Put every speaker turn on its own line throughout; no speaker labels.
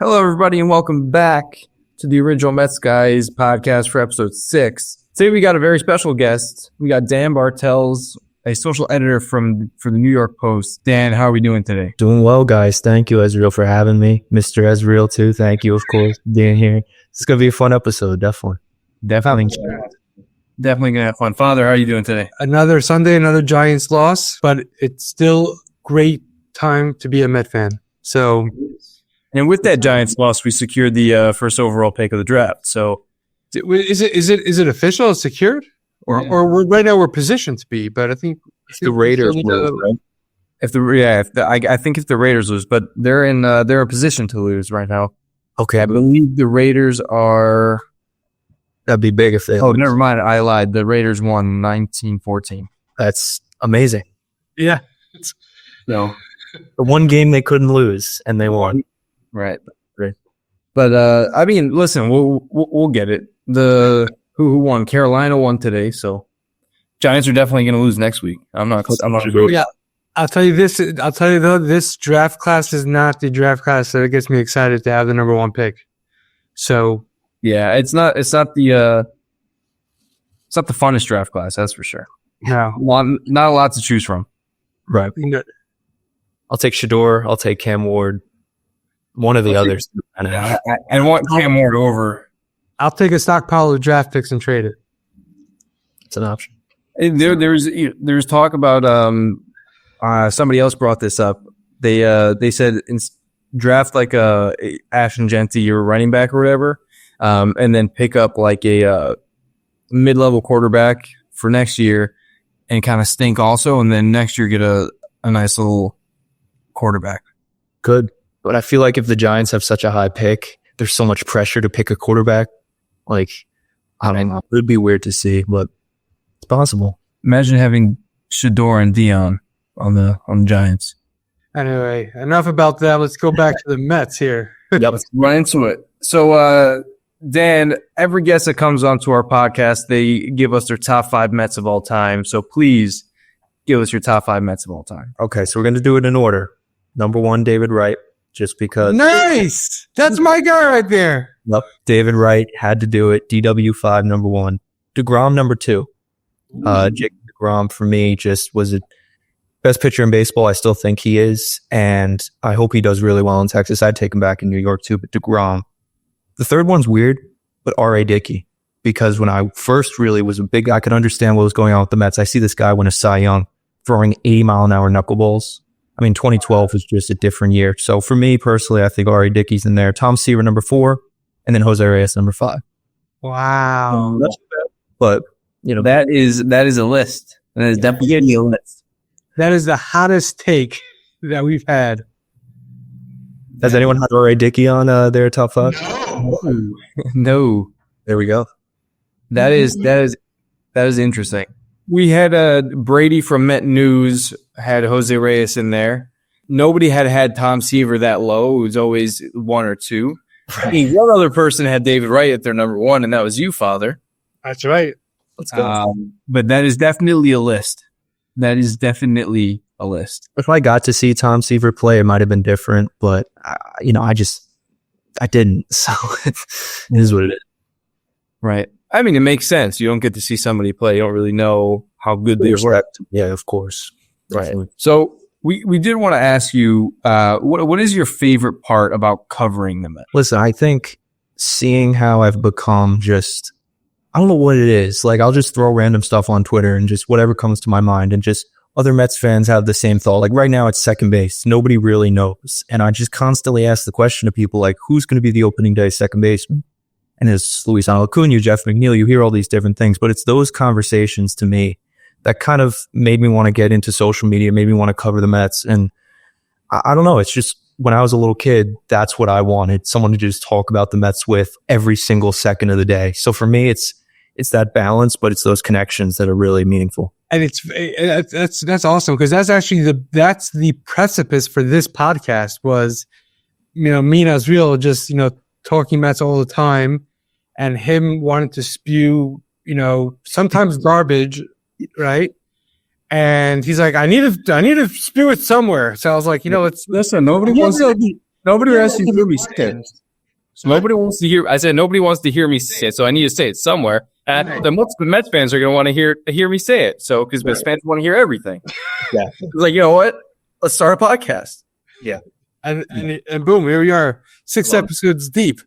Hello, everybody, and welcome back to the Original Mets Guys podcast for episode 6. Today we got a very special guest. We got Dan Bartels, a social editor for the New York Post. Dan, how are we doing today?
Doing well, guys. Thank you, Ezreal, for having me. Mr. Ezreal, too. Thank you, of course, for being here. It's going to be a fun episode, definitely.
Definitely going to have fun. Father, how are you doing today?
Another Sunday, another Giants loss, but it's still great time to be a Met fan. So,
and with that Giants loss, we secured the first overall pick of the draft. So,
is it official? It's secured, or right now we're positioned to be? But I think
if the Raiders lose, right?
I think if the Raiders lose, but they're in a position to lose right now.
Okay,
I believe the Raiders are.
That'd be big if they.
Oh,
lose.
never mind. I lied. The Raiders won 19-14.
That's amazing.
Yeah.
So
the one game they couldn't lose, and they won.
Right. But I mean, listen, we'll get it. Who won? Carolina won today, so Giants are definitely going to lose next week. I'm not sure.
Yeah. I'll tell you though, this draft class is not the draft class that gets me excited to have the number one pick. So
yeah, it's not the funnest draft class, that's for sure.
no,
Not a lot to choose from.
Right. I'll take Shador. I'll take Cam Ward. One of the others.
I want Cam Ward over.
I'll take a stockpile of draft picks and trade it.
It's an option.
There's talk about somebody else brought this up. They said draft like Ashton Genty or running back or whatever, and then pick up like a mid-level quarterback for next year and kind of stink also, and then next year get a nice little quarterback.
Good. But I feel like if the Giants have such a high pick, there's so much pressure to pick a quarterback. Like, I don't know. It would be weird to see, but it's possible.
Imagine having Shador and Dion on the Giants.
Anyway, enough about that. Let's go back to the Mets here.
Let's run into it. So, Dan, every guest that comes onto our podcast, they give us their top 5 Mets of all time. So please give us your top 5 Mets of all time.
Okay, so we're going to do it in order. Number 1, David Wright, just because.
Nice! That's my guy right there.
Yep, David Wright had to do it. DW5, number 1. DeGrom, number 2. Jacob DeGrom, for me, just was it best pitcher in baseball. I still think he is, and I hope he does really well in Texas. I'd take him back in New York, too, but DeGrom. The third one's weird, but R.A. Dickey, because when I first really was I could understand what was going on with the Mets. I see this guy win a Cy Young throwing 80-mile-an-hour knuckleballs. I mean, 2012 was just a different year. So for me personally, I think R.A. Dickey's in there. Tom Seaver, number 4, and then Jose Reyes, number 5.
Wow.
That's bad. But, you know.
That is a list. That is definitely a list.
That is the hottest take that we've had.
Has anyone had R.A. Dickey on their top 5?
No.
There we go.
That is interesting. We had Brady from Met News had Jose Reyes in there. Nobody had Tom Seaver that low. It was always 1 or 2. Right. I mean, one other person had David Wright at their number 1, and that was you, Father.
That's right.
Let's go.
But that is definitely a list. If
I got to see Tom Seaver play, it might have been different, but I didn't. So it is what it is.
Right. I mean, it makes sense. You don't get to see somebody play. You don't really know how good they were.
Yeah, of course.
Right. So we did want to ask you, what is your favorite part about covering the Mets?
Listen, I think seeing how I've become just, I don't know what it is. Like, I'll just throw random stuff on Twitter and just whatever comes to my mind, and just other Mets fans have the same thought. Like right now it's second base. Nobody really knows. And I just constantly ask the question to people like, who's going to be the opening day second baseman? And it's Luis Acuna, Jeff McNeil. You hear all these different things, but it's those conversations to me that kind of made me want to get into social media, made me want to cover the Mets. And I don't know. It's just when I was a little kid, that's what I wanted. Someone to just talk about the Mets with every single second of the day. So for me, it's that balance, but it's those connections that are really meaningful.
And that's awesome, because that's actually that's the precipice for this podcast was, me and Ezreal just, talking Mets all the time, and him wanting to spew, sometimes garbage, right? And he's like, I need to spew it somewhere. So I was like, let's
listen. Nobody wants to. Nobody wants to hear me say it. So nobody wants to hear. I said nobody wants to hear me say it, so I need to say it somewhere. And the Mets fans are going to want to hear me say it. So because Mets fans want to hear everything.
Yeah.
It's like, you know what? Let's start a podcast.
Yeah.
And boom, here we are, 6 episodes deep.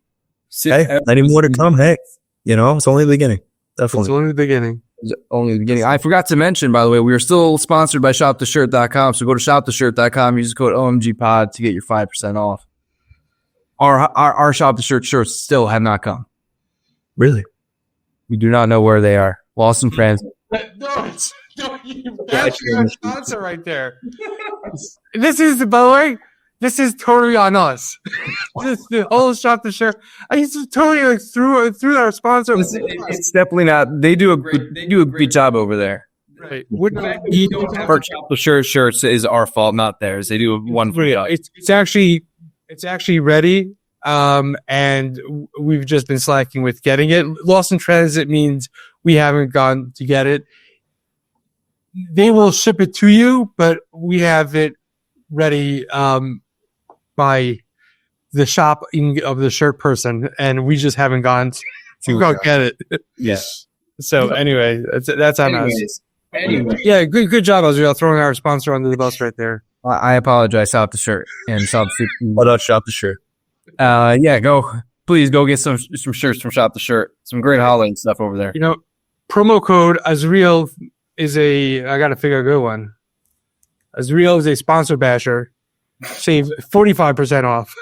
Hey, plenty more to come. Hey, it's only the beginning. Definitely.
It's only the beginning.
Only the beginning. I forgot to mention, by the way, we are still sponsored by shoptheshirt.com. So go to shoptheshirt.com, use the code OMGPod to get your 5% off. Our Shop the Shirt shirts still have not come.
Really?
We do not know where they are. Lost some friends.
That's your sponsor right there. This is, by the way, this is totally on us. This the whole Shop the Shirt. I used to totally through our sponsor.
It's definitely not. They do a great job over there.
Right.
For Shop the Shirt shirts is our fault, not theirs. They do a wonderful job.
It's actually ready. And we've just been slacking with getting it. Lost in transit means we haven't gone to get it. They will ship it to you, but we have it ready by the shop of the shirt person, and we just haven't gone to go get it.
Yes.
So anyway, that's on us.
Anyway.
Yeah, good job, Azrael, throwing our sponsor under the bus right there.
I apologize. Shop the Shirt and Shop the
What else? Shop the Shirt.
Please go get some shirts from Shop the Shirt. Some great holiday stuff over there.
Promo code Azrael is I got to figure a good one. Azrael is a sponsor basher. Save 45% off.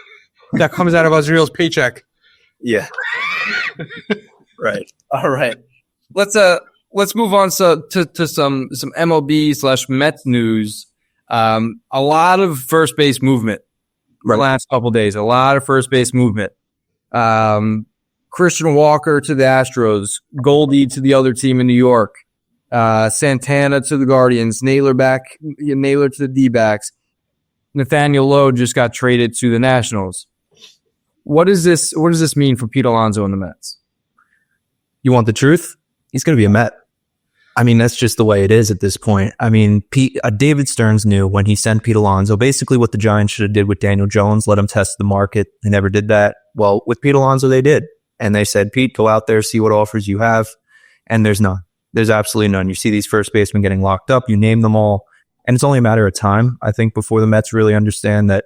That comes out of Azrael's paycheck.
Yeah. Right.
All right. Let's move on to some MLB / Mets news. A lot of first base movement. The last couple of days, a lot of first base movement. Christian Walker to the Astros, Goldie to the other team in New York, Santana to the Guardians, Naylor to the D-backs. Nathaniel Lowe just got traded to the Nationals. What does this mean for Pete Alonso and the Mets?
You want the truth? He's going to be a Met. I mean, that's just the way it is at this point. I mean, David Stearns knew when he sent Pete Alonso basically what the Giants should have did with Daniel Jones, let him test the market. They never did that. Well, with Pete Alonso, they did. And they said, Pete, go out there, see what offers you have. And there's none. There's absolutely none. You see these first basemen getting locked up. You name them all. And it's only a matter of time, I think, before the Mets really understand that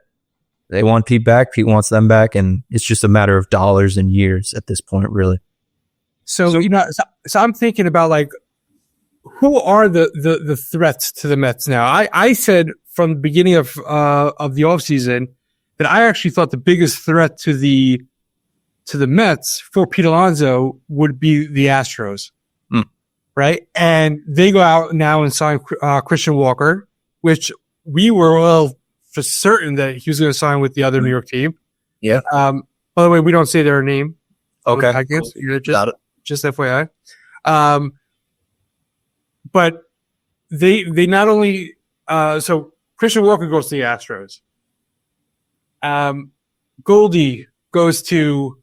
they want Pete back. Pete wants them back. And it's just a matter of dollars and years at this point, really.
So I'm thinking about, like, who are the threats to the Mets now? I said from the beginning of the offseason that I actually thought the biggest threat to the Mets for Pete Alonso would be the Astros. Right? And they go out now and sign Christian Walker, which we were for certain that he was going to sign with the other New York team.
Yeah.
By the way, we don't say their name.
Okay.
I guess
Got it.
Just FYI. But they not only so Christian Walker goes to the Astros. Goldie goes to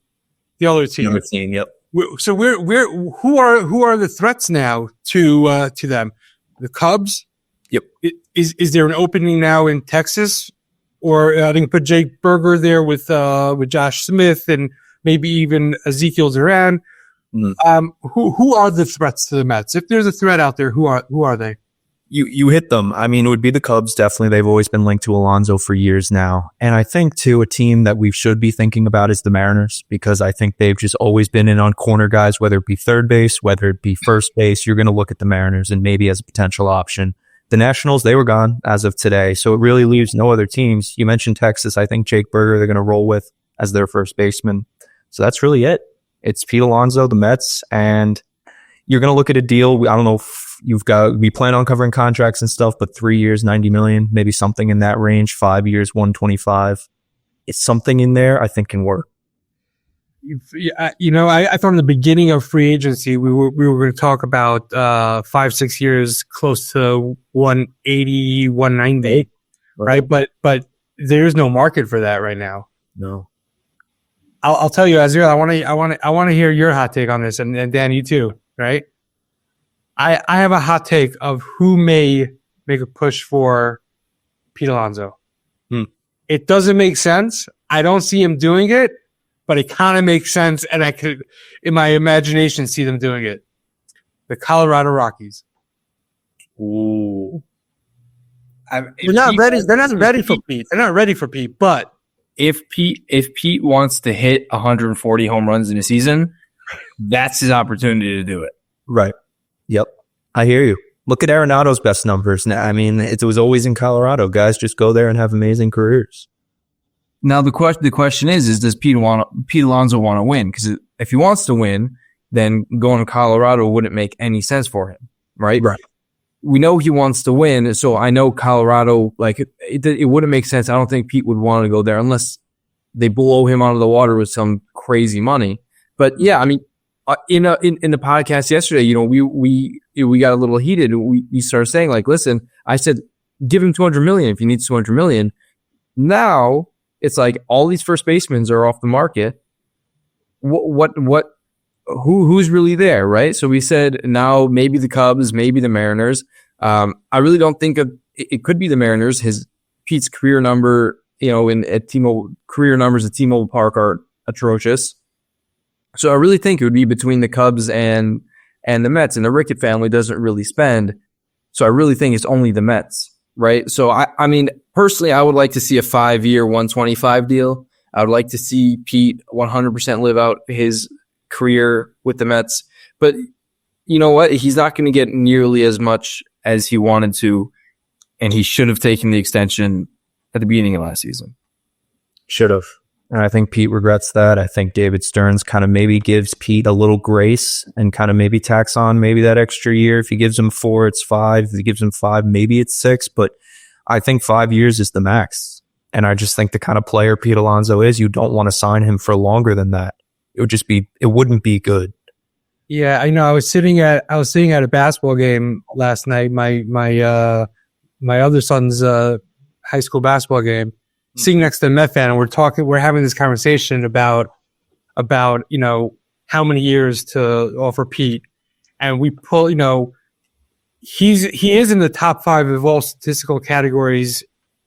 the other team.
Another team, yep.
So who are the threats now to them? The Cubs.
Yep.
Is there an opening now in Texas, or I think put Jake Berger there with Josh Smith and maybe even Ezekiel Duran. Who are the threats to the Mets? If there's a threat out there, who are they?
You hit them. I mean, it would be the Cubs. Definitely. They've always been linked to Alonso for years now. And I think, too, a team that we should be thinking about is the Mariners, because I think they've just always been in on corner guys, whether it be third base, whether it be first base. You're going to look at the Mariners and maybe as a potential option. The Nationals, they were gone as of today. So it really leaves no other teams. You mentioned Texas. I think Jake Berger they're going to roll with as their first baseman. So that's really it. It's Pete Alonso, the Mets, and you're going to look at a deal. I don't know if we plan on covering contracts and stuff, but 3 years, $90 million, maybe something in that range, 5 years, $125. It's something in there I think can work.
I thought in the beginning of free agency, we were going to talk about 5-6 years, close to 180, 190, right? But there's no market for that right now.
No.
I'll tell you, Azrael, I want to hear your hot take on this, and Dan, you too, right? I have a hot take of who may make a push for Pete Alonso. It doesn't make sense. I don't see him doing it, but it kind of makes sense, and I could, in my imagination, see them doing it. The Colorado Rockies.
Ooh.
They're not ready. They're not ready for Pete. They're not ready for Pete. But
if Pete wants to hit 140 home runs in a season, that's his opportunity to do it.
Right. Yep. I hear you. Look at Arenado's best numbers. I mean, it was always in Colorado. Guys just go there and have amazing careers.
Now the question is does Pete Alonso want to win? Because if he wants to win, then going to Colorado wouldn't make any sense for him, right?
Right.
We know he wants to win, so I know Colorado, like, it wouldn't make sense. I don't think Pete would want to go there unless they blow him out of the water with some crazy money. But yeah, I mean, in the podcast yesterday, you know, we got a little heated. We started saying, like, listen, I said, give him $200 million if he needs $200 million. Now it's like all these first basemen are off the market. Who's really there, right? So we said now maybe the Cubs, maybe the Mariners. I really don't think it could be the Mariners. Pete's career number, you know, at T-Mobile, career numbers at T-Mobile Park are atrocious. So I really think it would be between the Cubs and the Mets, and the Rickett family doesn't really spend. So I really think it's only the Mets, right? So I mean, personally, I would like to see a 5-year, 125 deal. I would like to see Pete 100% live out his career with the Mets, but you know what? He's not going to get nearly as much as he wanted to, and he should have taken the extension at the beginning of last season.
Should have. And I think Pete regrets that. I think David Stearns kind of maybe gives Pete a little grace and kind of maybe tacks on maybe that extra year. If he gives him 4, it's 5. If he gives him 5, maybe it's 6. But I think 5 years is the max. And I just think the kind of player Pete Alonso is, you don't want to sign him for longer than that. It wouldn't be good.
yeah, I know. I was sitting at a basketball game last night. My other son's high school basketball game. Sitting next to a Met fan, and we're having this conversation about you know how many years to offer Pete, and we pull, you know, he is in the top 5 of all statistical categories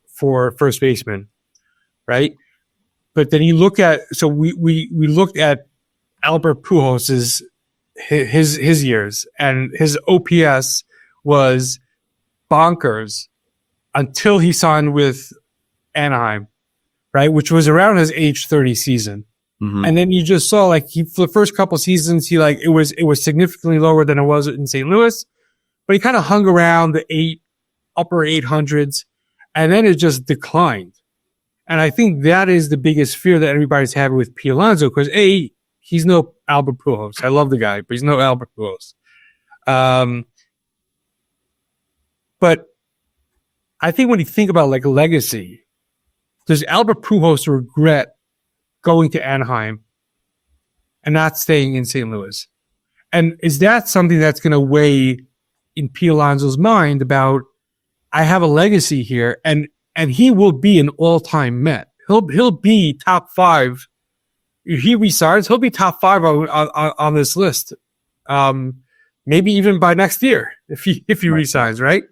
for first baseman, right? But then you look at, so we looked at Albert Pujos's his years, and his OPS was bonkers until he signed with Anaheim, right? Which was around his age 30 season.
Mm-hmm.
And then you just saw, like, for the first couple seasons, it was significantly lower than it was in St. Louis, but he kind of hung around the upper 800s, and then it just declined. And I think that is the biggest fear that everybody's having with Pete Alonso, because he's no Albert Pujols. I love the guy, but he's no Albert Pujols. But I think when you think about, like, legacy, does Albert Pujols regret going to Anaheim and not staying in St. Louis? And is that something that's going to weigh in Pete Alonso's mind about, I have a legacy here, and he will be an all-time Met. He'll be top 5. If he resigns, he'll be top 5 on this list. Maybe even by next year, if he resigns, right?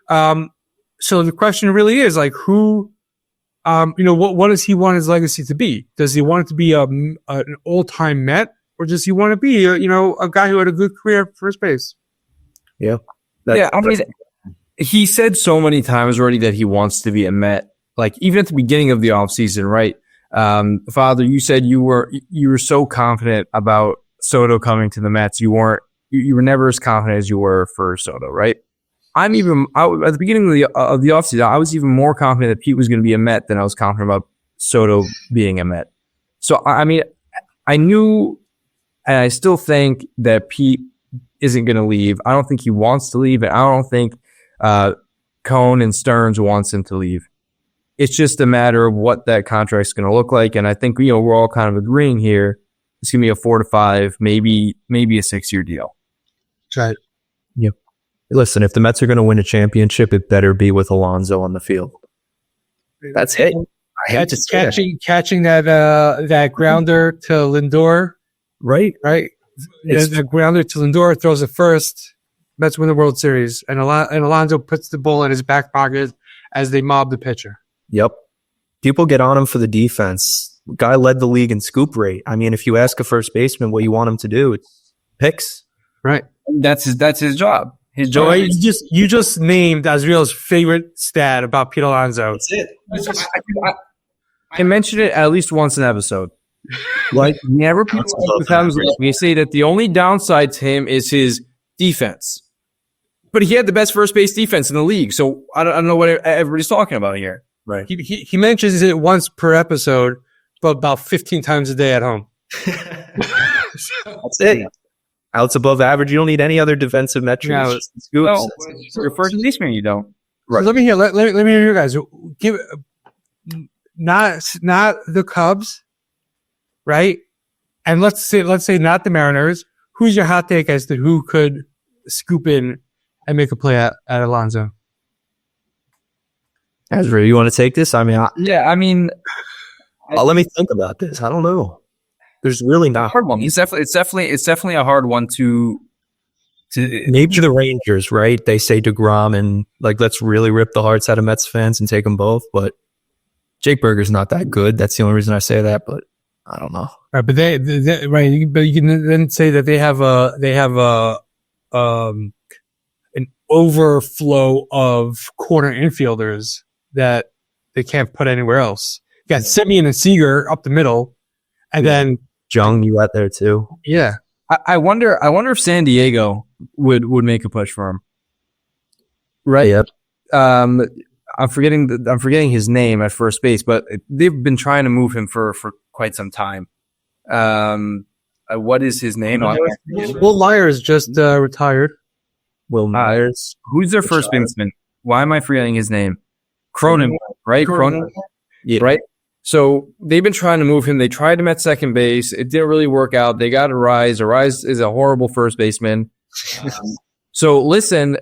So the question really is, like, who, you know, what does he want his legacy to be? Does he want it to be an all-time Met, or does he want to be, a guy who had a good career at first base?
Yeah.
I mean, he said so many times already that he wants to be a Met. Like, even at the beginning of the offseason, right? Father, you said you were so confident about Soto coming to the Mets. You were never as confident as you were for Soto, right? At the beginning of the offseason, I was even more confident that Pete was going to be a Met than I was confident about Soto being a Met. So, I mean, I knew, and I still think that Pete isn't going to leave. I don't think he wants to leave, and I don't think Cohn and Stearns wants him to leave. It's just a matter of what that contract's going to look like, and I think, we're all kind of agreeing here. It's going to be a 4 to 5, maybe a 6-year deal.
Right.
Yep. Listen, if the Mets are going to win a championship, it better be with Alonso on the field. That's it.
Catching that grounder to Lindor.
Right.
The grounder to Lindor, throws it first. Mets win the World Series, and Alonso puts the ball in his back pocket as they mob the pitcher.
Yep. people get on him for the defense. Guy led the league in scoop rate. I mean, if you ask a first baseman what you want him to do, it's picks.
Right.
That's his job. His
Joe,
job.
you just named Azriel's favorite stat about Pete Alonso.
That's it.
I mentioned it at least once an episode. Like, whenever people with him, we say that the only downside to him is his defense. But he had the best first base defense in the league, so I don't know what everybody's talking about here.
Right.
He mentions it once per episode, but about 15 times a day at home.
That's it. Outs above average. You don't need any other defensive metrics.
No,
No, for your first baseman, you don't.
Right.
So let me hear you guys. Give not the Cubs, right? And let's say not the Mariners. Who's your hot take as to who could scoop in and make a play at Alonso?
Azriel, you want to take this? I mean, let me think about this. I don't know. There's really not
a hard one. It's definitely a hard one to
maybe the Rangers, right? They say DeGrom and like let's really rip the hearts out of Mets fans and take them both, but Jake Berger's not that good. That's the only reason I say that, but I don't know.
Right, but they right, but you can then say that they have an overflow of corner infielders that they can't put anywhere else. You got Simeon and Seager up the middle, and then
Jung, you out there too.
Yeah.
I wonder if San Diego would make a push for him. Right.
Yep.
I'm forgetting his name at first base, but they've been trying to move him for quite some time. What is his name?
Will Myers just retired.
Will Myers.
Who's their first baseman? Why am I forgetting his name? Cronin, right? Cronin.
Yeah.
Right. So they've been trying to move him. They tried him at second base. It didn't really work out. They got Arise. Arise is a horrible first baseman. So listen,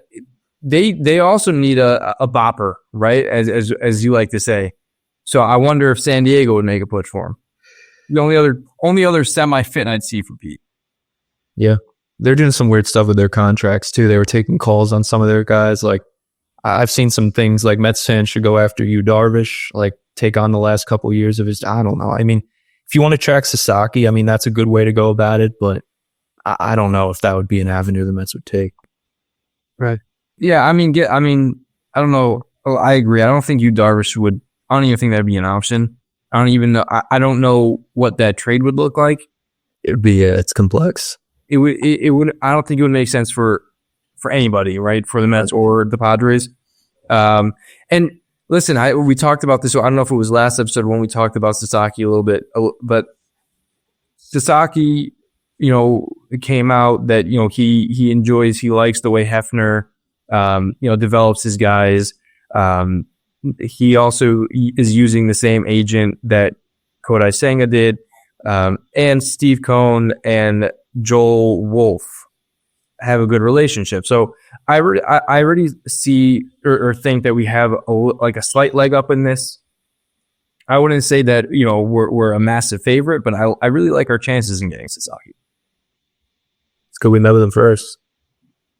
they also need a bopper, right? As you like to say. So I wonder if San Diego would make a push for him. The only other semi-fit I'd see for Pete.
Yeah. They're doing some weird stuff with their contracts too. They were taking calls on some of their guys. Like I've seen some things like Mets fans should go after Yu Darvish, like take on the last couple of years of his. I don't know. I mean, if you want to track Sasaki, I mean, that's a good way to go about it, but I don't know if that would be an avenue the Mets would take.
Right.
Yeah. I mean, I don't know. Oh, I agree. I don't think Yu Darvish would. I don't even think that'd be an option. I don't even know. I don't know what that trade would look like.
It'd be, it's complex.
It would. I don't think it would make sense for anybody, right? For the Mets or the Padres. And listen, we talked about this. So I don't know if it was last episode when we talked about Sasaki a little bit, but Sasaki, it came out that he likes the way Hefner, develops his guys. He also is using the same agent that Kodai Senga did, and Steve Cohn and Joel Wolf have a good relationship. So I already see or think that we have a slight leg up in this. I wouldn't say that we're a massive favorite, but I really like our chances in getting Sasaki.
It's good we met with him first.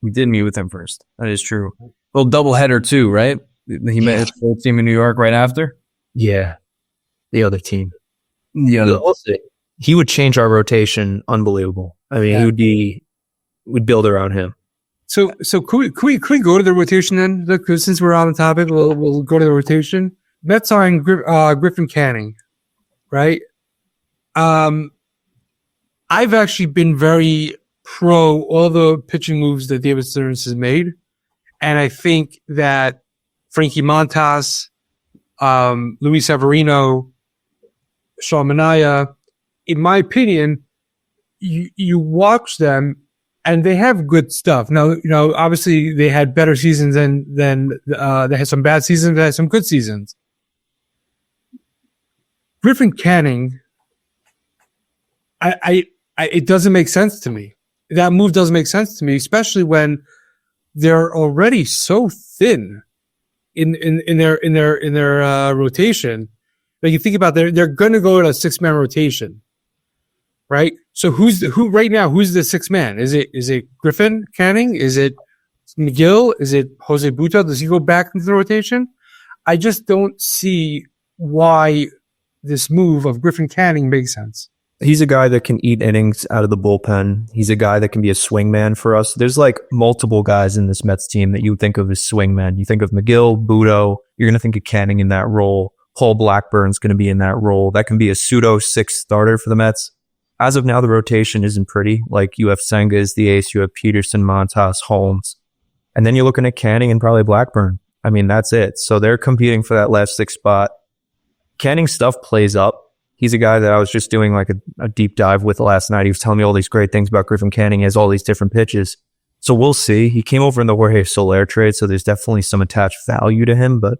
We did meet with him first. That is true. Little doubleheader too, right? He met his old team in New York right after.
Yeah, the other team.
Yeah,
he would change our rotation. Unbelievable. I mean, we'd build around him.
So could we go to the rotation then? Because since we're on the topic, we'll go to the rotation. Mets are in Griffin Canning, right? I've actually been very pro all the pitching moves that David Stearns has made, and I think that Frankie Montas, Luis Severino, Sean Manaea, in my opinion, you watch them and they have good stuff. Now, obviously they had better seasons than they had some bad seasons, they had some good seasons. Griffin Canning, it doesn't make sense to me. That move doesn't make sense to me, especially when they're already so thin in their rotation. Like you think about they're going to go in a 6-man rotation, right? So who right now? Who's the 6th man? Is it Griffin Canning? Is it McGill? Is it Jose Buta? Does he go back into the rotation? I just don't see why this move of Griffin Canning makes sense.
He's a guy that can eat innings out of the bullpen. He's a guy that can be a swingman for us. There's like multiple guys in this Mets team that you would think of as swingmen. You think of McGill, Budo. You're going to think of Canning in that role. Paul Blackburn's going to be in that role. That can be a pseudo sixth starter for the Mets. As of now, the rotation isn't pretty. Like, you have Senga as the ace. You have Peterson, Montas, Holmes. And then you're looking at Canning and probably Blackburn. I mean, that's it. So they're competing for that last sixth spot. Canning's stuff plays up. He's a guy that I was just doing like a deep dive with last night. He was telling me all these great things about Griffin Canning. He has all these different pitches. So we'll see. He came over in the Jorge Soler trade, so there's definitely some attached value to him, but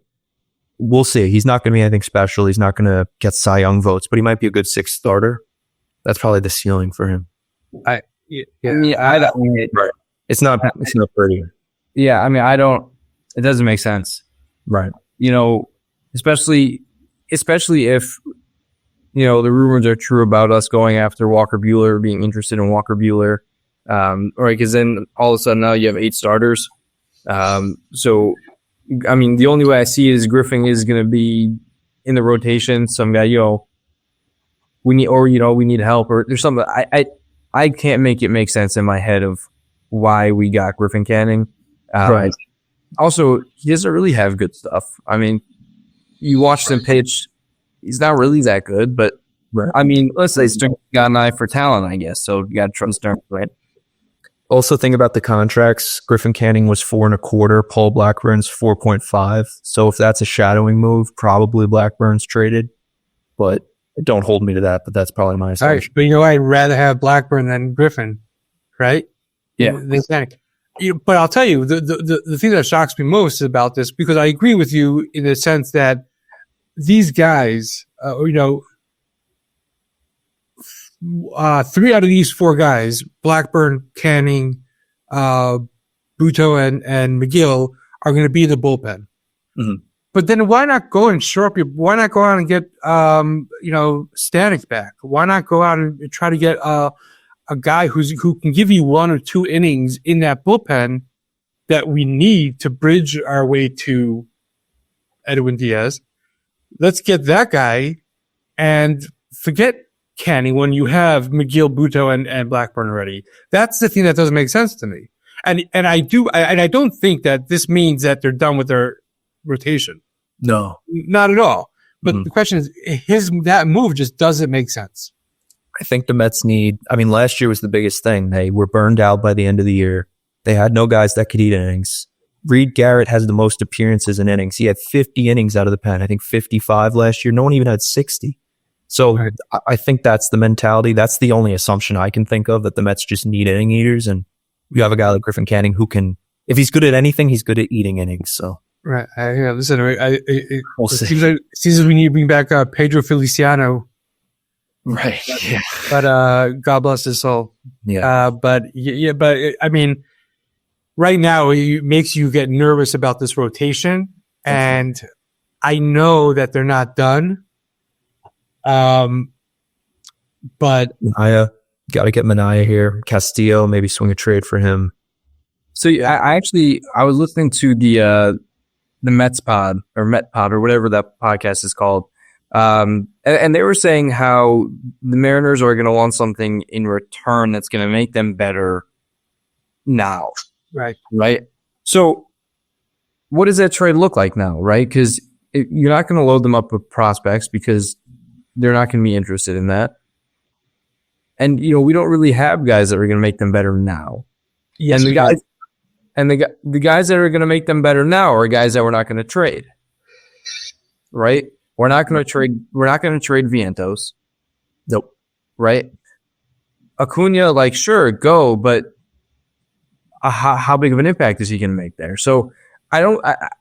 we'll see. He's not going to be anything special. He's not going to get Cy Young votes, but he might be a good sixth starter. That's probably the ceiling for him.
Right.
It's not pretty.
Yeah, I mean, it doesn't make sense.
Right.
You know, especially if, you know, the rumors are true about us going after Walker Buehler, being interested in Walker Buehler. Right, because then all of a sudden now you have 8 starters. So, I mean, the only way I see it is Griffin is going to be in the rotation. Some guy, you know, we need help, or there's something. I can't make it make sense in my head of why we got Griffin Canning.
Right.
Also, he doesn't really have good stuff. I mean, you watch him pitch. He's not really that good, but
right.
I mean, let's say Stern got an eye for talent, I guess. So you got to trust Stern, right?
Also, think about the contracts. Griffin Canning was 4.25. Paul Blackburn's 4.5. So if that's a shadowing move, probably Blackburn's traded. But don't hold me to that. But that's probably my assumption.
All right, but you know, I'd rather have Blackburn than Griffin, right?
Yeah.
But I'll tell you, the thing that shocks me most about this, because I agree with you in the sense that these guys, 3 out of these 4 guys, Blackburn, Canning, Buto, and McGill, are going to be in the bullpen.
Mm-hmm.
But then why not go and shore up why not go out and get, Static back? Why not go out and try to get, a guy who can give you 1 or 2 innings in that bullpen that we need to bridge our way to Edwin Diaz? Let's get that guy and forget Canning when you have McGill, Buto, and Blackburn already. That's the thing that doesn't make sense to me. And I don't think that this means that they're done with their rotation.
No,
not at all. But the question is, that move just doesn't make sense.
I think the Mets last year was the biggest thing. They were burned out by the end of the year. They had no guys that could eat innings. Reed Garrett has the most appearances in innings. He had 50 innings out of the pen. I think 55 last year. No one even had 60. So right. I think that's the mentality. That's the only assumption I can think of, that the Mets just need inning eaters. And you have a guy like Griffin Canning who can, if he's good at anything, he's good at eating innings. So
right. Listen, it seems like we need to bring back Pedro Feliciano.
Right. Yeah.
But God bless his soul.
Yeah.
But I mean, right now it makes you get nervous about this rotation, and I know that they're not done. But
Manaea, got to get Manaea here. Castillo, maybe swing a trade for him.
So I was listening to the Mets pod or Met pod or whatever that podcast is called. And they were saying how the Mariners are going to want something in return that's going to make them better now.
Right.
Right. So what does that trade look like now? Right. Because you're not going to load them up with prospects because they're not going to be interested in that. And, we don't really have guys that are going to make them better now.
Yes,
and the guys that are going to make them better now are guys that we're not going to trade. Right. We're not going to trade Vientos.
Nope.
Right. Acuna, sure, go, but how big of an impact is he going to make there? So I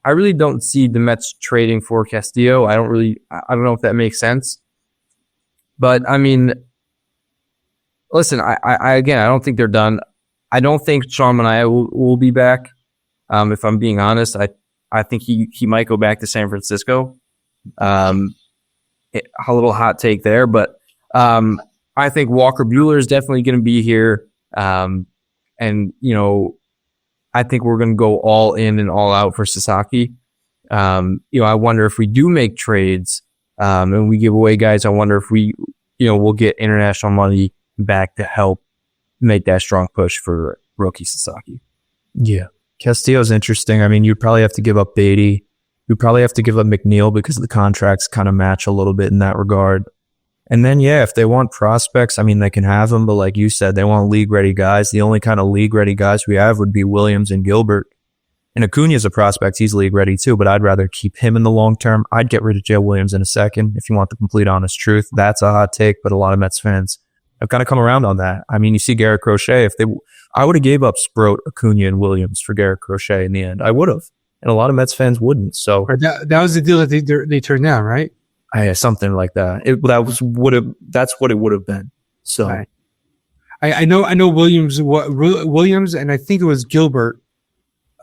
really don't see the Mets trading for Castillo. I don't know if that makes sense. But I mean, listen, I don't think they're done. I don't think Sean Manaea will be back. If I'm being honest, I think he might go back to San Francisco. A little hot take there, but I think Walker Buehler is definitely going to be here. And I think we're going to go all in and all out for Sasaki. I wonder if we do make trades, and we give away guys, I wonder if we'll get international money back to help make that strong push for Roki Sasaki.
Yeah. Castillo's interesting. I mean, you'd probably have to give up Beatty. You'd probably have to give up McNeil because the contracts kind of match a little bit in that regard. And then, yeah, if they want prospects, I mean, they can have them. But like you said, they want league-ready guys. The only kind of league-ready guys we have would be Williams and Gilbert. And Acuna's a prospect. He's league-ready too, but I'd rather keep him in the long term. I'd get rid of Jay Williams in a second if you want the complete honest truth. That's a hot take, but a lot of Mets fans have kind of come around on that. I mean, you see Garrett Crochet. I would have gave up Sproat, Acuna, and Williams for Garrett Crochet in the end. I would have. And a lot of Mets fans wouldn't. So
that was the deal that they turned down, right?
Something like that. That's what it would have been. So
right. I know Williams, and I think it was Gilbert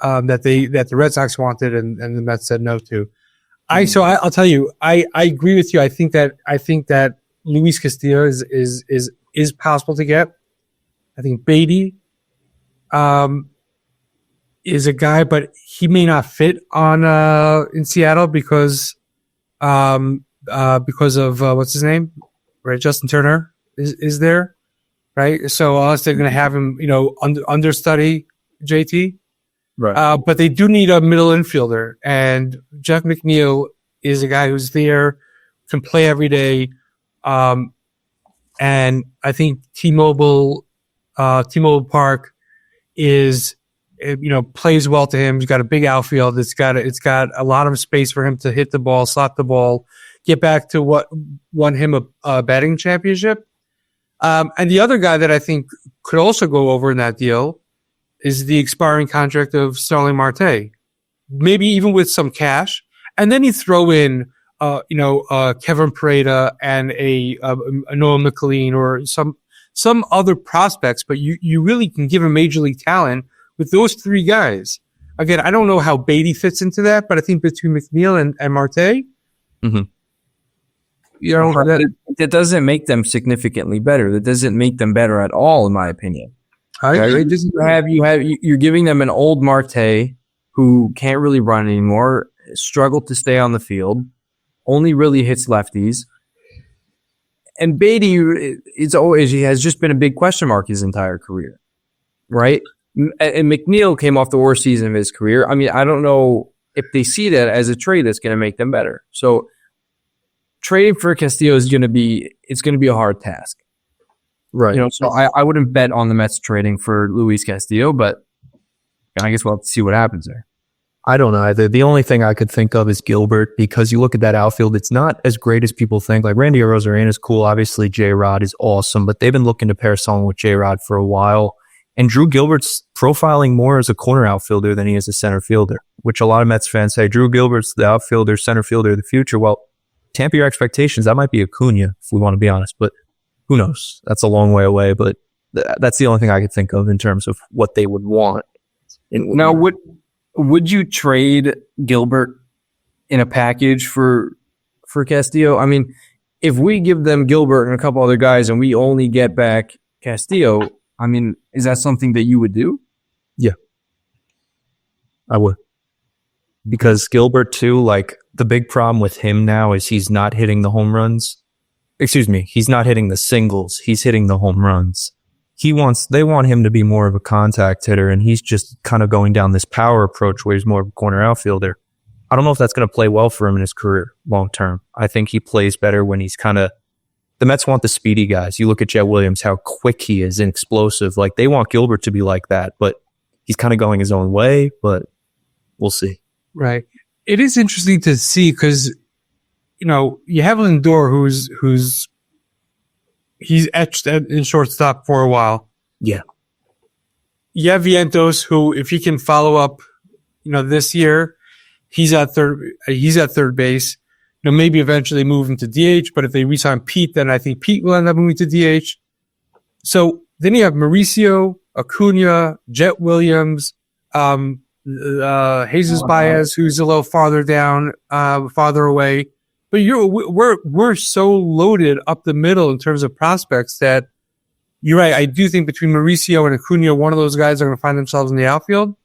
that the Red Sox wanted, and the Mets said no to. I'll tell you, I agree with you. I think that Luis Castillo is possible to get. I think Beatty is a guy, but he may not fit on in Seattle because of what's his name, right? Justin Turner is there, right? So unless they're going to have him, understudy JT, right? But they do need a middle infielder, and Jeff McNeil is a guy who's there, can play every day, and I think T-Mobile Park is, plays well to him. He's got a big outfield. It's got a lot of space for him to hit the ball, slot the ball, get back to what won him a batting championship. And the other guy that I think could also go over in that deal is the expiring contract of Starling Marte, maybe even with some cash. And then you throw in, Kevin Pareda and a Noah McLean or some other prospects, but you really can give him major league talent with those three guys. Again, I don't know how Beatty fits into that, but I think between McNeil and Marte,
mm-hmm. That doesn't make them significantly better. That doesn't make them better at all, in my opinion. You're giving them an old Marte who can't really run anymore, struggled to stay on the field, only really hits lefties. And Beatty he has just been a big question mark his entire career, right? And McNeil came off the worst season of his career. I mean, I don't know if they see that as a trade that's going to make them better. So trading for Castillo is going to be a hard task,
right?
So I wouldn't bet on the Mets trading for Luis Castillo, but I guess we'll have to see what happens there.
I don't know either. The only thing I could think of is Gilbert, because you look at that outfield, it's not as great as people think. Like Randy Arozarena is cool. Obviously, J-Rod is awesome, but they've been looking to pair someone with J-Rod for a while. And Drew Gilbert's profiling more as a corner outfielder than he is a center fielder, which a lot of Mets fans say, Drew Gilbert's the outfielder, center fielder of the future. Well, temper your expectations. That might be Acuna, if we want to be honest, but who knows? That's a long way away, but that's the only thing I could think of in terms of what they would want.
Now, would you trade Gilbert in a package for Castillo? I mean, if we give them Gilbert and a couple other guys and we only get back Castillo, I mean, is that something that you would do?
Yeah, I would. Because Gilbert too, like the big problem with him now is he's not hitting the home runs. Excuse me, he's not hitting the singles. He's hitting the home runs. They want him to be more of a contact hitter, and he's just kind of going down this power approach where he's more of a corner outfielder. I don't know if that's going to play well for him in his career long term. I think he plays better when he's the Mets want the speedy guys. You look at Jet Williams, how quick he is and explosive. Like they want Gilbert to be like that, but he's kind of going his own way, but we'll see.
Right. It is interesting to see because, you have Lindor he's etched in shortstop for a while.
Yeah.
You have Vientos, who, if he can follow up, this year, he's at third base. Maybe eventually move him to DH, but if they re-sign Pete, then I think Pete will end up moving to DH. So then you have Mauricio, Acuna, Jet Williams, Jesus Baez, who's a little farther down, farther away. But we're so loaded up the middle in terms of prospects that you're right. I do think between Mauricio and Acuna, one of those guys are going to find themselves in the outfield.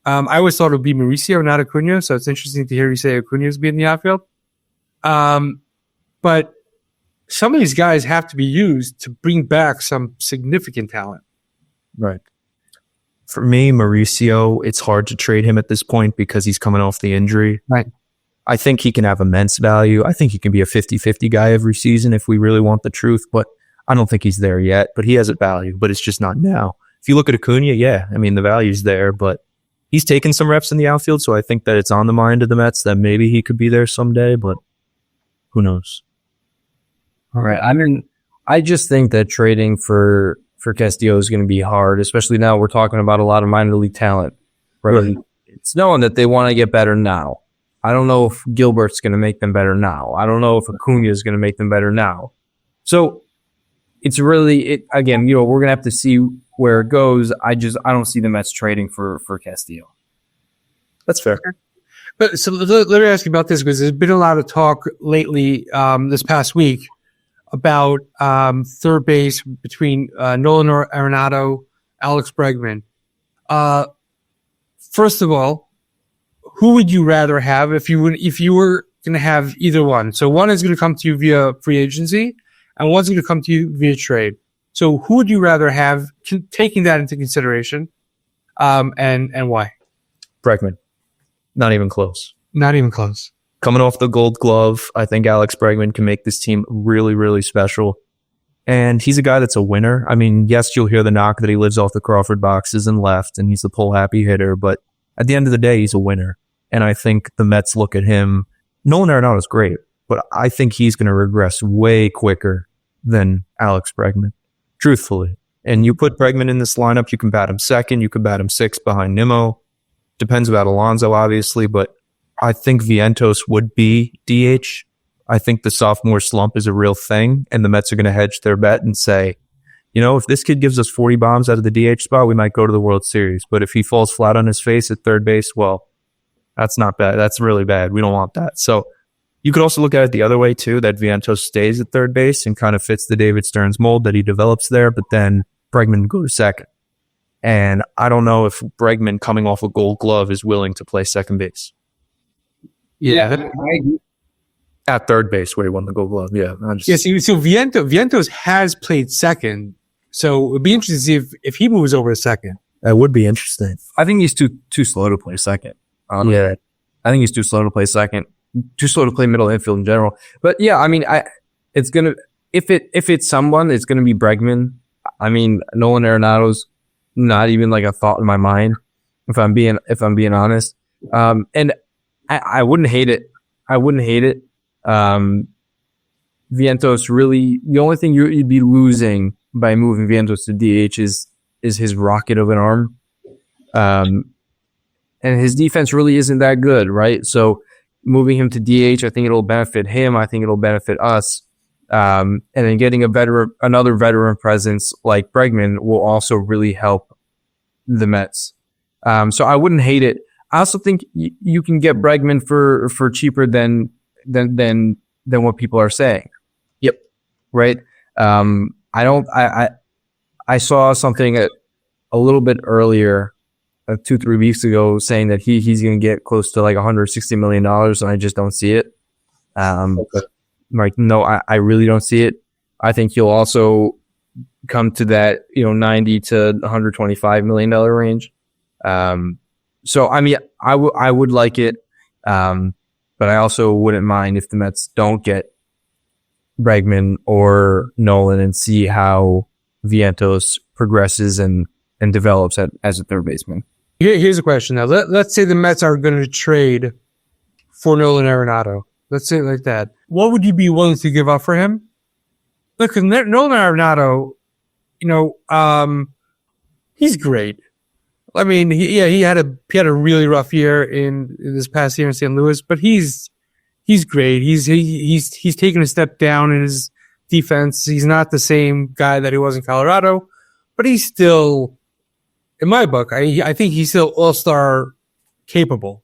I always thought it would be Mauricio, not Acuna, so it's interesting to hear you say Acuna is being in the outfield. but some of these guys have to be used to bring back some significant talent.
Right.
For me, Mauricio, it's hard to trade him at this point because he's coming off the injury.
Right.
I think he can have immense value. I think he can be a 50-50 guy every season if we really want the truth, but I don't think he's there yet. But he has a value, but it's just not now. If you look at Acuna, yeah, I mean, the value's there, but he's taken some reps in the outfield, so I think that it's on the mind of the Mets that maybe he could be there someday, but who knows?
All right. I mean, I just think that trading for Castillo is going to be hard, especially now we're talking about a lot of minor league talent. Right? It's knowing that they want to get better now. I don't know if Gilbert's going to make them better now. I don't know if Acuna is going to make them better now. So it's really, again, we're going to have to see where it goes. I don't see the Mets trading for Castillo.
That's fair.
But so let me ask you about this, because there's been a lot of talk lately, this past week, about third base between Nolan Arenado, Alex Bregman. First of all, who would you rather have if you were going to have either one? So one is going to come to you via free agency, and one's going to come to you via trade. So who would you rather have, taking that into consideration, and why?
Bregman. Not even close.
Not even close.
Coming off the Gold Glove, I think Alex Bregman can make this team really, really special. And he's a guy that's a winner. I mean, yes, you'll hear the knock that he lives off the Crawford boxes and left, and he's a pull-happy hitter, but at the end of the day, he's a winner. And I think the Mets look at him. Nolan Arenado is great, but I think he's going to regress way quicker than Alex Bregman, truthfully. And you put Bregman in this lineup, you can bat him second, you can bat him sixth behind Nimmo. Depends about Alonso, obviously, but I think Vientos would be DH. I think the sophomore slump is a real thing, and the Mets are going to hedge their bet and say, if this kid gives us 40 bombs out of the DH spot, we might go to the World Series. But if he falls flat on his face at third base, well, that's not bad. That's really bad. We don't want that. So you could also look at it the other way, too, that Vientos stays at third base and kind of fits the David Stearns mold that he develops there, but then Bregman goes second. And I don't know if Bregman, coming off a Gold Glove, is willing to play second base.
Yeah.
At third base where he won the Gold Glove. Yeah.
So Vientos has played second. So it'd be interesting to see if he moves over to second.
That would be interesting.
I think he's too slow to play second.
Yeah.
I think he's too slow to play second. Too slow to play middle infield in general. But yeah, I mean, if it's someone, it's gonna be Bregman. I mean, Nolan Arenado's not even like a thought in my mind, if I'm being honest. And I wouldn't hate it. Vientos really, the only thing you'd be losing by moving Vientos to DH is his rocket of an arm. And his defense really isn't that good, right? So moving him to DH, I think it'll benefit him. I think it'll benefit us. And then getting another veteran presence like Bregman will also really help the Mets. So I wouldn't hate it. I also think you can get Bregman for cheaper than what people are saying.
Yep.
Right. I saw something a little bit earlier, 2-3 weeks ago, saying that he's going to get close to like $160 million, and I just don't see it.
Okay.
Like, no, I really don't see it. I think he'll also come to that, $90 to $125 million range. So, I mean, I would like it. But I also wouldn't mind if the Mets don't get Bregman or Nolan and see how Vientos progresses and develops as a third baseman.
Here's a question now. Let's say the Mets are going to trade for Nolan Arenado. Let's say it like that. What would you be willing to give up for him? Look, Nolan Arenado, he's great. I mean, he had a really rough year in this past year in St. Louis, but he's great. He's taken a step down in his defense. He's not the same guy that he was in Colorado, but he's still, in my book, I think he's still all-star capable.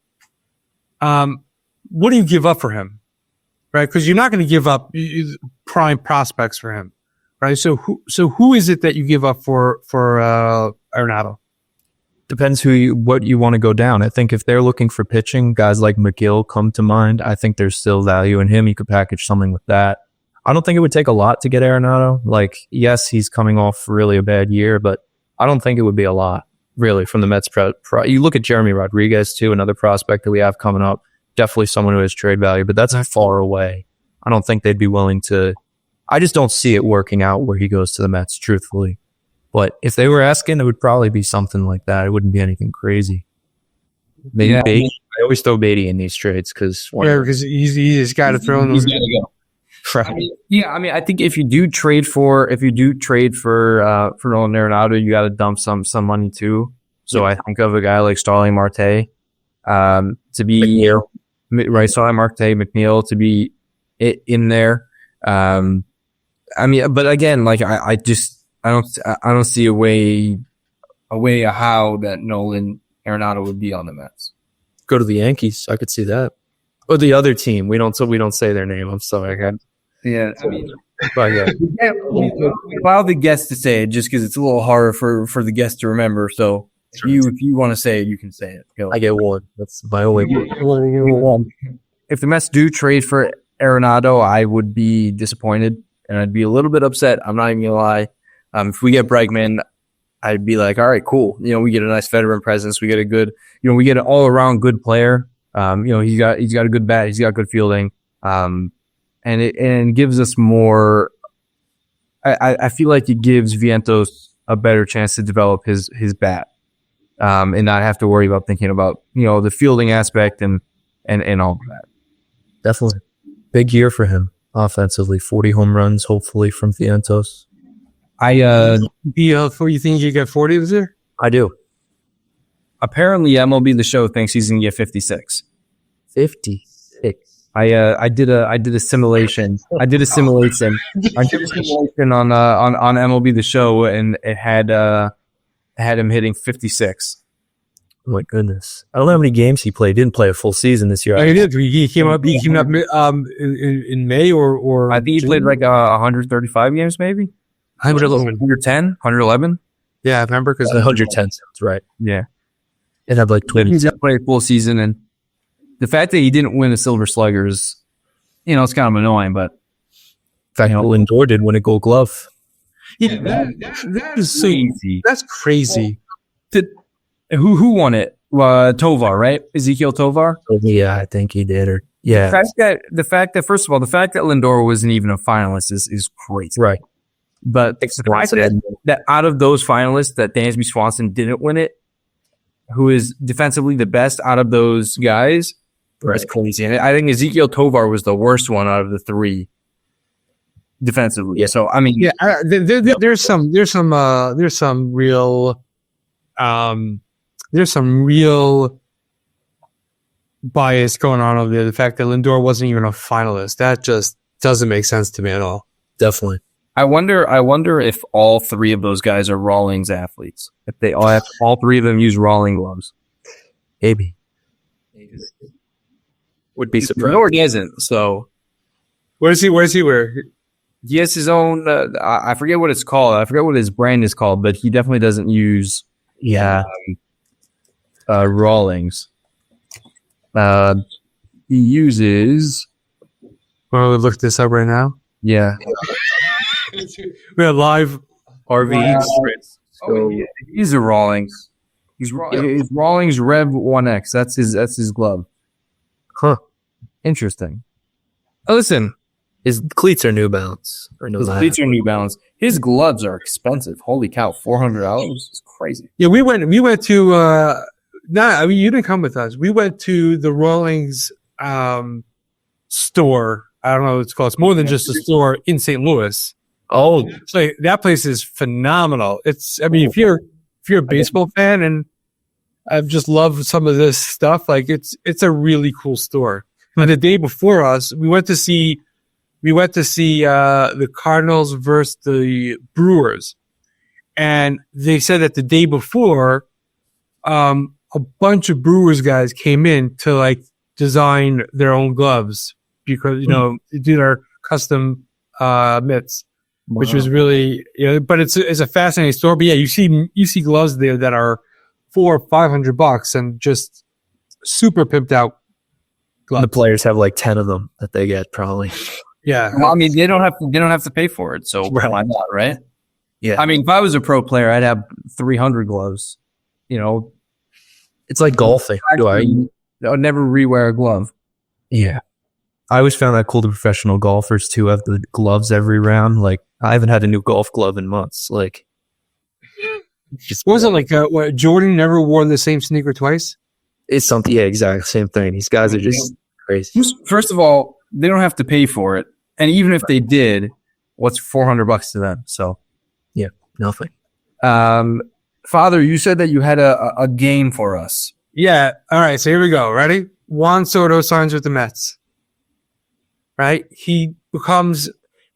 What do you give up for him? Right? Because you're not going to give up prime prospects for him, right? So who is it that you give up for Arenado?
Depends what you want to go down. I think if they're looking for pitching, guys like McGill come to mind. I think there's still value in him. You could package something with that. I don't think it would take a lot to get Arenado. Like, yes, he's coming off really a bad year, but I don't think it would be a lot, really, from the Mets. You look at Jeremy Rodriguez, too, another prospect that we have coming up. Definitely someone who has trade value, but that's far away. I don't think they'd be willing to. I just don't see it working out where he goes to the Mets, truthfully. But if they were asking, it would probably be something like that. It wouldn't be anything crazy. Maybe Beatty. I always throw Beatty in these trades because
he's got to throw in those.
He's got to go. Right. I think if you do trade for Nolan Arenado, you got to dump some money too. So I think of a guy like Starling Marte to be
McNeil.
Right, Starling Marte, McNeil to be in there. But again, like I don't see a way how that Nolan Arenado would be on the Mets.
Go to the Yankees. I could see that. Or the other team. We don't say their name. I'm sorry.
Yeah,
But yeah.
We allow the guest to say it just because it's a little harder for the guest to remember. So if you want to say it, you can say it. Go.
I get one. That's my only one.
If the Mets do trade for Arenado, I would be disappointed and I'd be a little bit upset. I'm not even gonna lie. If we get Bregman, I'd be like, all right, cool. We get a nice veteran presence. We get a good, we get an all around good player. He's got a good bat. He's got good fielding. And it gives us more. I feel like it gives Vientos a better chance to develop his bat, and not have to worry about thinking about the fielding aspect and all of that.
Definitely big year for him offensively. 40 home runs, hopefully from Vientos.
You think you get 40 this year?
I do.
Apparently, MLB The Show thinks he's gonna get 56.
56.
I did a simulation. I did a simulation on MLB The Show, and it had him hitting 56.
Oh my goodness! I don't know how many games he played. He didn't play a full season this year.
He did. He came up in May or
I think he played like 135 games, maybe 110, 111.
Yeah, I remember because
110 sounds right.
Yeah,
and have like 20.
He's played a full season, and the fact that he didn't win a Silver Slugger is, it's kind of annoying. But
in fact, Lindor did win a Gold Glove.
Yeah, that is so easy. That's crazy.
Who won it? Tovar, right? Ezekiel Tovar?
Yeah, I think he did.
The fact that first of all, the fact that Lindor wasn't even a finalist is crazy.
Right.
But the fact that out of those finalists, that Dansby Swanson didn't win it, who is defensively the best out of those guys, is crazy. And I think Ezekiel Tovar was the worst one out of the three defensively.
Yeah.
So I mean,
yeah, there's some real bias going on over there. The fact that Lindor wasn't even a finalist, that just doesn't make sense to me at all.
Definitely.
I wonder if all three of those guys are Rawlings athletes. If they all three of them use Rawling gloves.
Maybe. Would be surprised.
Lindor isn't. So
where's he wear?
He has his own. I forget what it's called. I forget what his brand is called, but he definitely doesn't use. Rawlings. He uses.
Well, we look this up right now.
Yeah.
We have live RV.
Wow. He's a Rawlings. He's Rawlings Rev 1X. That's his glove.
Huh.
Interesting. Listen.
His cleats are New Balance.
Cleats are New Balance. His gloves are expensive. Holy cow, $400. It's crazy.
Yeah, we went to you didn't come with us. We went to the Rawlings store. I don't know what it's called. It's more than just a store in St. Louis.
Oh,
so that place is phenomenal. If you're a baseball fan, and I've just loved some of this stuff, like it's a really cool store. And the day before us, we went to see the Cardinals versus the Brewers. And they said that the day before, a bunch of Brewers guys came in to like design their own gloves because, they do their custom mitts, which was really, but it's a fascinating store. But yeah, you see gloves there that are $400 or $500 and just super pimped out gloves.
The players have like 10 of them that they get probably.
Yeah.
Well, I mean, they don't have to pay for it, so why not, right?
Yeah.
I mean, if I was a pro player, I'd have 300 gloves. You know,
It's like golfing.
I'd never rewear a glove.
Yeah. I always found that cool. The professional golfers too have the gloves every round. Like I haven't had a new golf glove in months. Like,
Just what was it like? What Jordan never wore the same sneaker twice?
It's something. Yeah, exactly. Same thing. These guys are just crazy.
First of all, they don't have to pay for it, and even if they did, what's $400 to them? So,
yeah, nothing.
Father, you said that you had a game for us.
Yeah. All right. So here we go. Ready? Juan Soto signs with the Mets. Right? He becomes.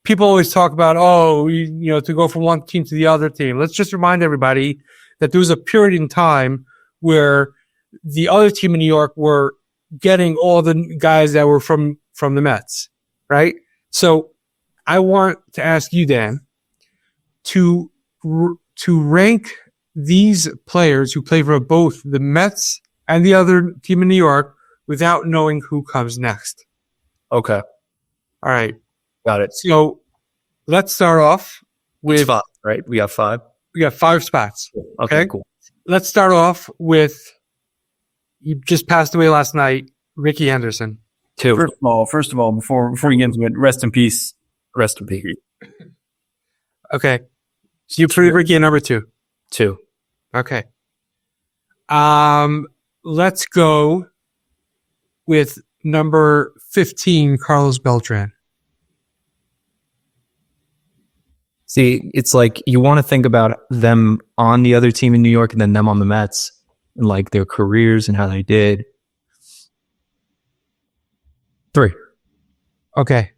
People always talk about, to go from one team to the other team. Let's just remind everybody that there was a period in time where the other team in New York were getting all the guys that were from the Mets, right? So I want to ask you, Dan, to rank these players who play for both the Mets and the other team in New York without knowing who comes next.
Okay.
All right.
Got it.
So let's start off with
It's 5, right? We got 5.
We got 5 spots.
Okay, cool.
Let's start off with you just passed away last night, Ricky Henderson.
2.
First of all, before you get into it, rest in peace.
Rest in peace.
Okay. So you put Ricky at number 2.
2.
Okay. Let's go with number 15, Carlos Beltran.
See, it's like you want to think about them on the other team in New York and then them on the Mets and like their careers and how they did. 3.
Okay.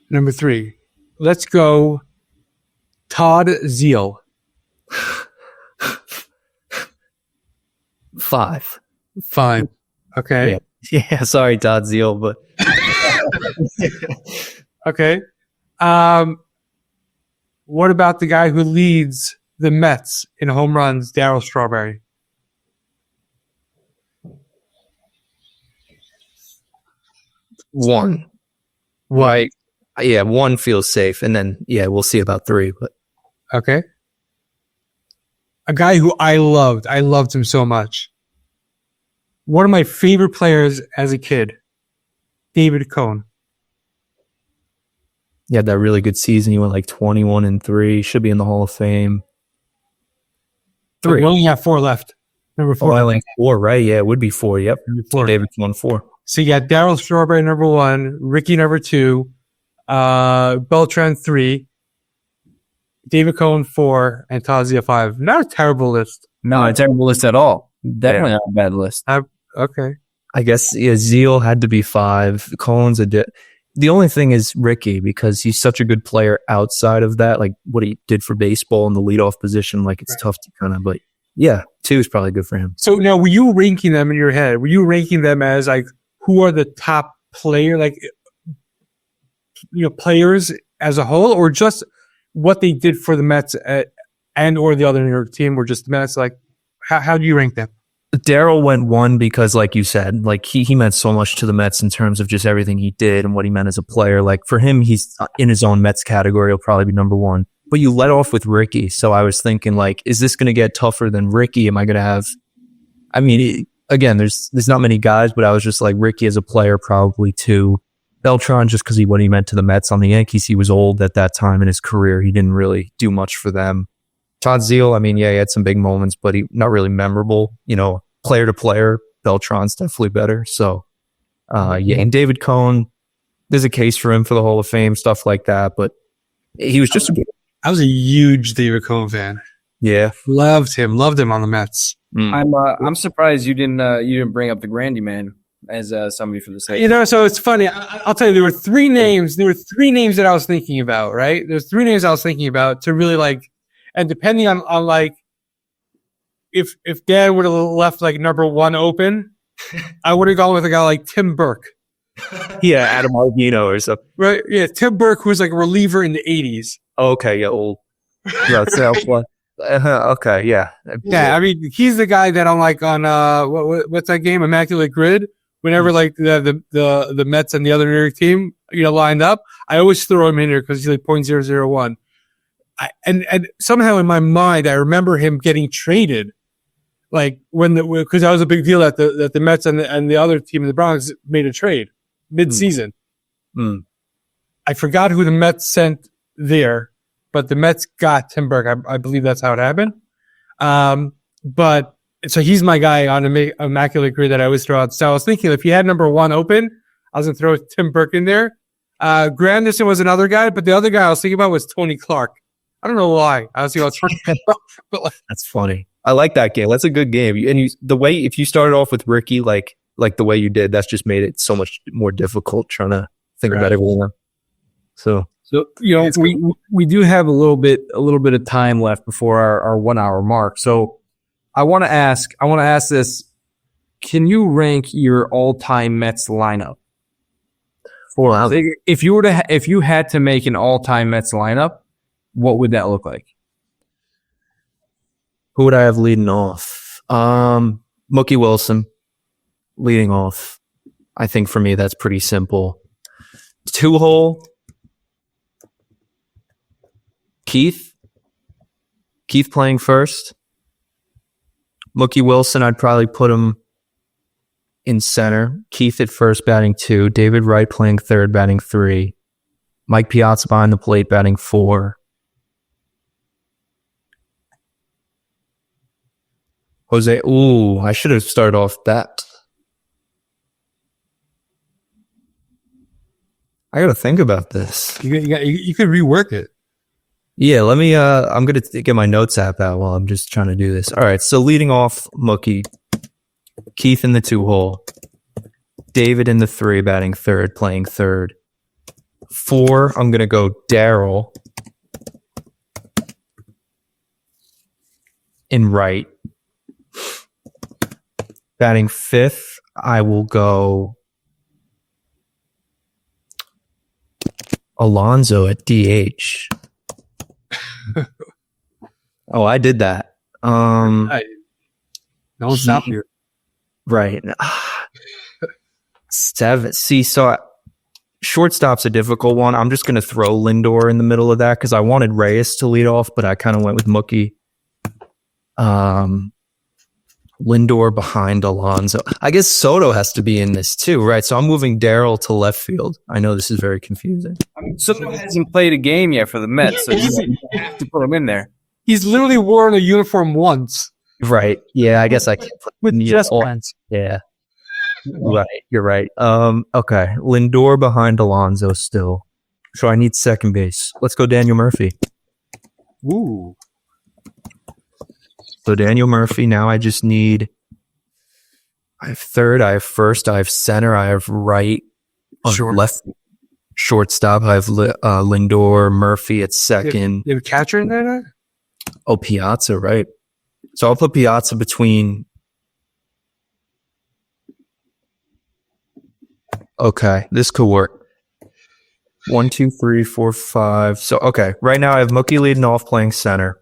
Number 3. Let's go Todd Zeal.
5.
Fine. Okay.
Yeah, sorry, Todd Zeal, but
Okay. What about the guy who leads the Mets in home runs, Darryl Strawberry?
1. Why? Yeah, 1 feels safe, and then we'll see about 3. But
Okay. A guy who I loved him so much. One of my favorite players as a kid, David Cohn.
he had that really good season. He went like 21-3. Should be in the Hall of Fame. 3.
We only have 4 left. Number 4.
Oh, I like 4, right? Yeah, it would be 4. Yep.
Number 4.
David won 4.
So you got Darryl Strawberry number 1, Ricky number 2, Beltran 3, David Cohn 4, and Tazia 5. Not a terrible list.
Not a terrible list at all. Definitely not a bad list.
Okay.
I guess Zeal had to be 5. Cohen's the only thing is Ricky, because he's such a good player outside of that, like what he did for baseball in the leadoff position. Like it's tough to kind of, but yeah, 2 is probably good for him.
So now, were you ranking them in your head? Were you ranking them as like who are the top player, like players as a whole, or just what they did for the Mets and or the other New York team, or just the Mets? Like, how do you rank them?
Darryl went 1 because, like you said, like he meant so much to the Mets in terms of just everything he did and what he meant as a player. Like for him, he's in his own Mets category. He'll probably be number 1. But you let off with Ricky, so I was thinking, like, is this going to get tougher than Ricky? Am I going to have? I mean, again, there's not many guys, but I was just like Ricky as a player, probably 2. Beltran, just because what he meant to the Mets on the Yankees. He was old at that time in his career. He didn't really do much for them. Todd Zeal, I mean, he had some big moments, but he not really memorable. Player to player, Beltran's definitely better. So, and David Cohn, there's a case for him for the Hall of Fame, stuff like that. But he was just
I was a huge David Cohn fan.
Yeah,
loved him on the Mets.
I'm surprised you didn't bring up the Grandy man as somebody for the sake.
So it's funny. I'll tell you, there were 3 names. There were 3 names that I was thinking about. Right, there's 3 names I was thinking about to really like, and depending on like, if Dan would have left like number 1 open, I would have gone with a guy like Tim Burke.
Yeah, Adam Arguino or something.
Right? Yeah, Tim Burke was like a reliever in the 80s.
Oh, okay, yeah, old. Okay, yeah.
Yeah, I mean, he's the guy that I'm like on what's that game, Immaculate Grid, whenever like the Mets and the other New York team, lined up, I always throw him in there because he's like 0.001. And somehow in my mind, I remember him getting traded. Like because that was a big deal that the Mets and the other team, the Bronx, made a trade mid-season. I forgot who the Mets sent there, but the Mets got Tim Burke. I believe that's how it happened. But so he's my guy on Immaculate Grid that I always throw out. So I was thinking if he had number 1 open, I was going to throw Tim Burke in there. Granderson was another guy, but the other guy I was thinking about was Tony Clark. I don't know why. I was thinking about Tony Clark. But
that's funny. I like that game. That's a good game. And if you started off with Ricky, like the way you did, that's just made it so much more difficult trying to think about everyone. So
we do have a little bit of time left before our 1 hour mark. So I want to ask this: can you rank your all-time Mets lineup? If you had to make an all-time Mets lineup, what would that look like?
Who would I have leading off? Mookie Wilson leading off. I think for me that's pretty simple. 2-hole. Keith playing first. Mookie Wilson, I'd probably put him in center. Keith at first, batting 2. David Wright playing third, batting 3. Mike Piazza behind the plate, batting 4. Jose, I should have started off that. I got to think about this.
You could rework it.
Yeah, let me, I'm going to get my notes app out while I'm just trying to do this. All right, so leading off, Mookie. Keith in the 2-hole. David in the 3, batting third, playing third. 4, I'm going to go Daryl in right. Batting 5th, I will go Alonso at DH. Oh, I did that.
Don't stop you.
Right. 7. See, so shortstop's a difficult one. I'm just going to throw Lindor in the middle of that because I wanted Reyes to lead off, but I kind of went with Mookie. Lindor behind Alonso. I guess Soto has to be in this too, right? So I'm moving Daryl to left field. I know this is very confusing.
Soto hasn't played a game yet for the Mets, so you have to put him in there.
He's literally worn a uniform once.
Right. Yeah, I guess I can't put
with just pants.
Yeah. Right. You're right. Okay. Lindor behind Alonso still. So I need second base. Let's go Daniel Murphy.
Ooh.
So Daniel Murphy, now I just need, I have third, I have first, I have center, I have right, left, shortstop, I have Lindor, Murphy at second.
You have a catcher in there?
Oh, Piazza, right. So I'll put Piazza between. Okay, this could work. 1, 2, 3, 4, 5. So, okay, right now I have Mookie leading off playing center.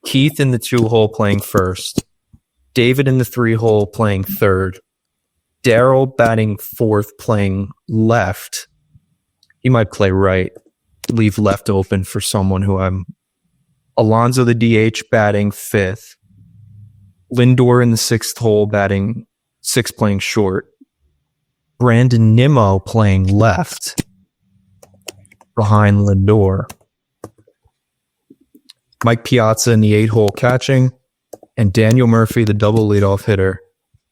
Keith in the 2-hole playing first. David in the 3-hole playing third. Daryl batting 4th playing left. He might play right. Leave left open for someone who I'm... Alonso the DH batting 5th. Lindor in the 6th hole batting 6th playing short. Brandon Nimmo playing left behind Lindor. Mike Piazza in the 8-hole catching, and Daniel Murphy, the double leadoff hitter,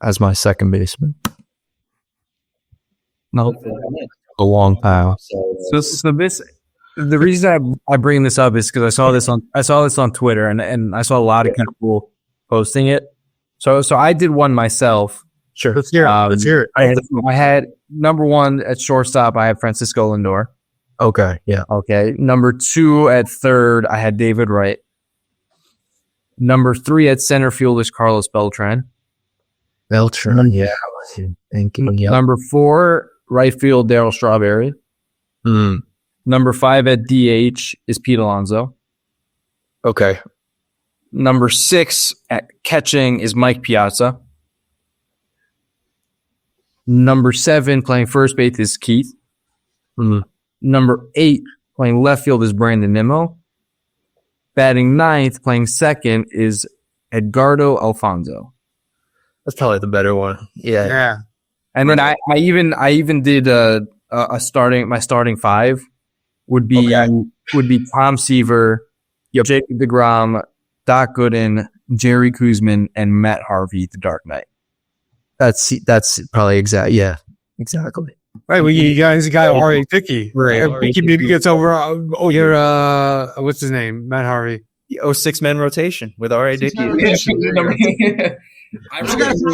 as my second baseman.
No,
a long pile.
So this, the reason I bring this up is because I saw this on Twitter, and I saw a lot of people posting it. So I did one myself.
Sure,
let's hear it. Let's hear it.
I had number 1 at shortstop. I had Francisco Lindor.
Okay, yeah.
Okay. Number 2 at third, I had David Wright. Number 3 at center field is Carlos Beltran.
Yeah. Thinking, yep.
Number 4, right field, Darryl Strawberry. Number 5 at DH is Pete Alonso.
Okay.
Number 6 at catching is Mike Piazza. Number 7 playing first base is Keith. Number 8 playing left field is Brandon Nimmo. Batting ninth, playing second is Edgardo Alfonso.
That's probably the better one. Yeah.
And then I even did my starting 5 would be Tom Seaver, Jacob deGrom, Doc Gooden, Jerry Kuzman, and Matt Harvey, the Dark Knight.
That's probably exactly.
Right, well, you guys got R.A. Dickey.
Right.
Maybe gets over what's his name? Matt Harvey.
6-man rotation with R.A. Dickey.
I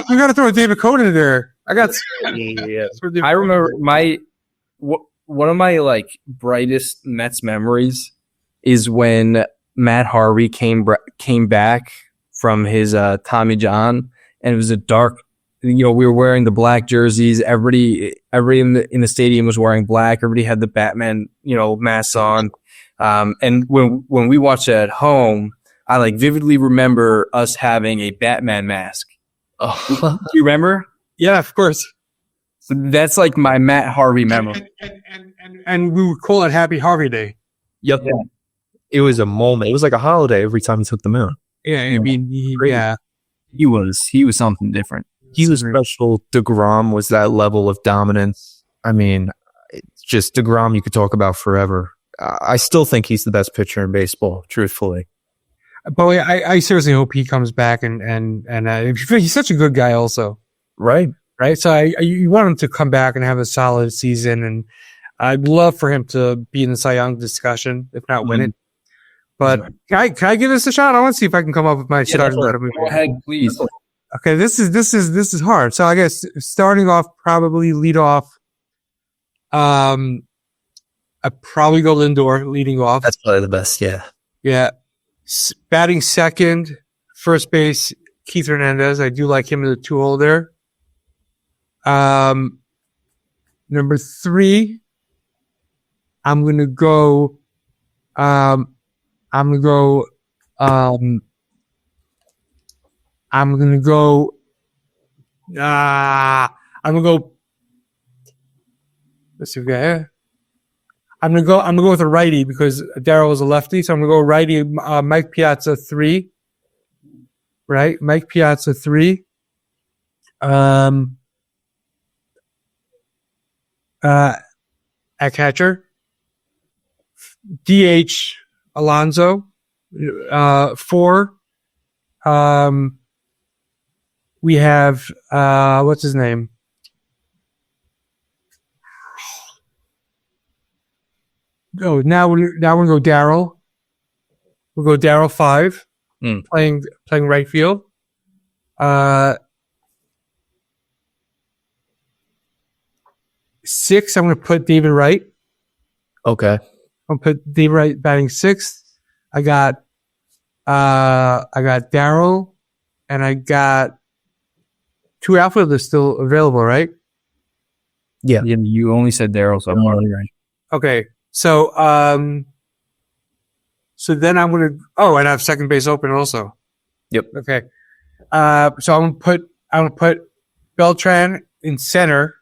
gotta throw David Cohn in there. I
remember one of my like brightest Mets memories is when Matt Harvey came back from his Tommy John, and it was a dark. We were wearing the black jerseys. Everybody in the stadium was wearing black. Everybody had the Batman, masks on. And when we watched it at home, I like vividly remember us having a Batman mask. Oh. Do you remember?
Yeah, of course.
So that's like my Matt Harvey memory.
And we would call it Happy Harvey Day.
Yep. Yeah. It was a moment. It was like a holiday every time he took the mound.
Yeah, I mean, he
was something different.
He was special. DeGrom was that level of dominance. I mean, it's just DeGrom you could talk about forever. I still think he's the best pitcher in baseball, truthfully.
But I seriously hope he comes back and he's such a good guy also.
Right.
So you want him to come back and have a solid season, and I'd love for him to be in the Cy Young discussion, if not win it. But can I give this a shot? I want to see if I can come up with my starting lineup.
Go ahead, please.
Okay, this is hard. So I guess starting off, probably lead off. I'd probably go Lindor leading off.
That's probably the best. Yeah.
Yeah. Batting second, first base, Keith Hernandez. I do like him in the 2-hole there. Number 3, I'm gonna go. Let's see. Okay. I'm gonna go with a righty because Darryl is a lefty, so I'm gonna go righty. Mike Piazza 3. Right, Mike Piazza 3. At catcher, DH Alonso. 4. We have what's his name? Oh, now we're gonna go Darryl. We'll go Darryl 5, playing right field. 6, I'm gonna put David Wright.
Okay.
I'm gonna put David Wright batting 6th. I got Darryl, and I got 2 outfielders still available, right?
Yeah. You only said Darryl, so I'm already right.
Okay. So then I'm gonna. Oh, and I have second base open also.
Yep.
Okay. So I'm gonna put Beltran in center.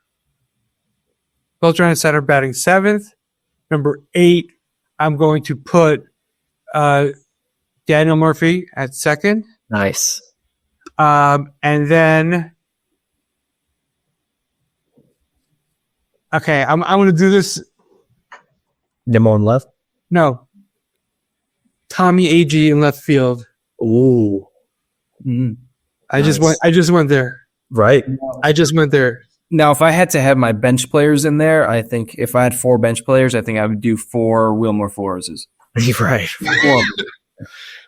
Beltran in center, batting 7th. Number 8, I'm going to put Daniel Murphy at second.
Nice.
And then, okay, I'm gonna do this.
Nimmo on left?
No. Tommy Agee in left field.
Ooh.
Mm-hmm. I just went there.
Right.
I just went there.
Now, if I had to have my bench players in there, I think if I had 4 bench players, I think I would do 4 Wilmer Floreses.
Right.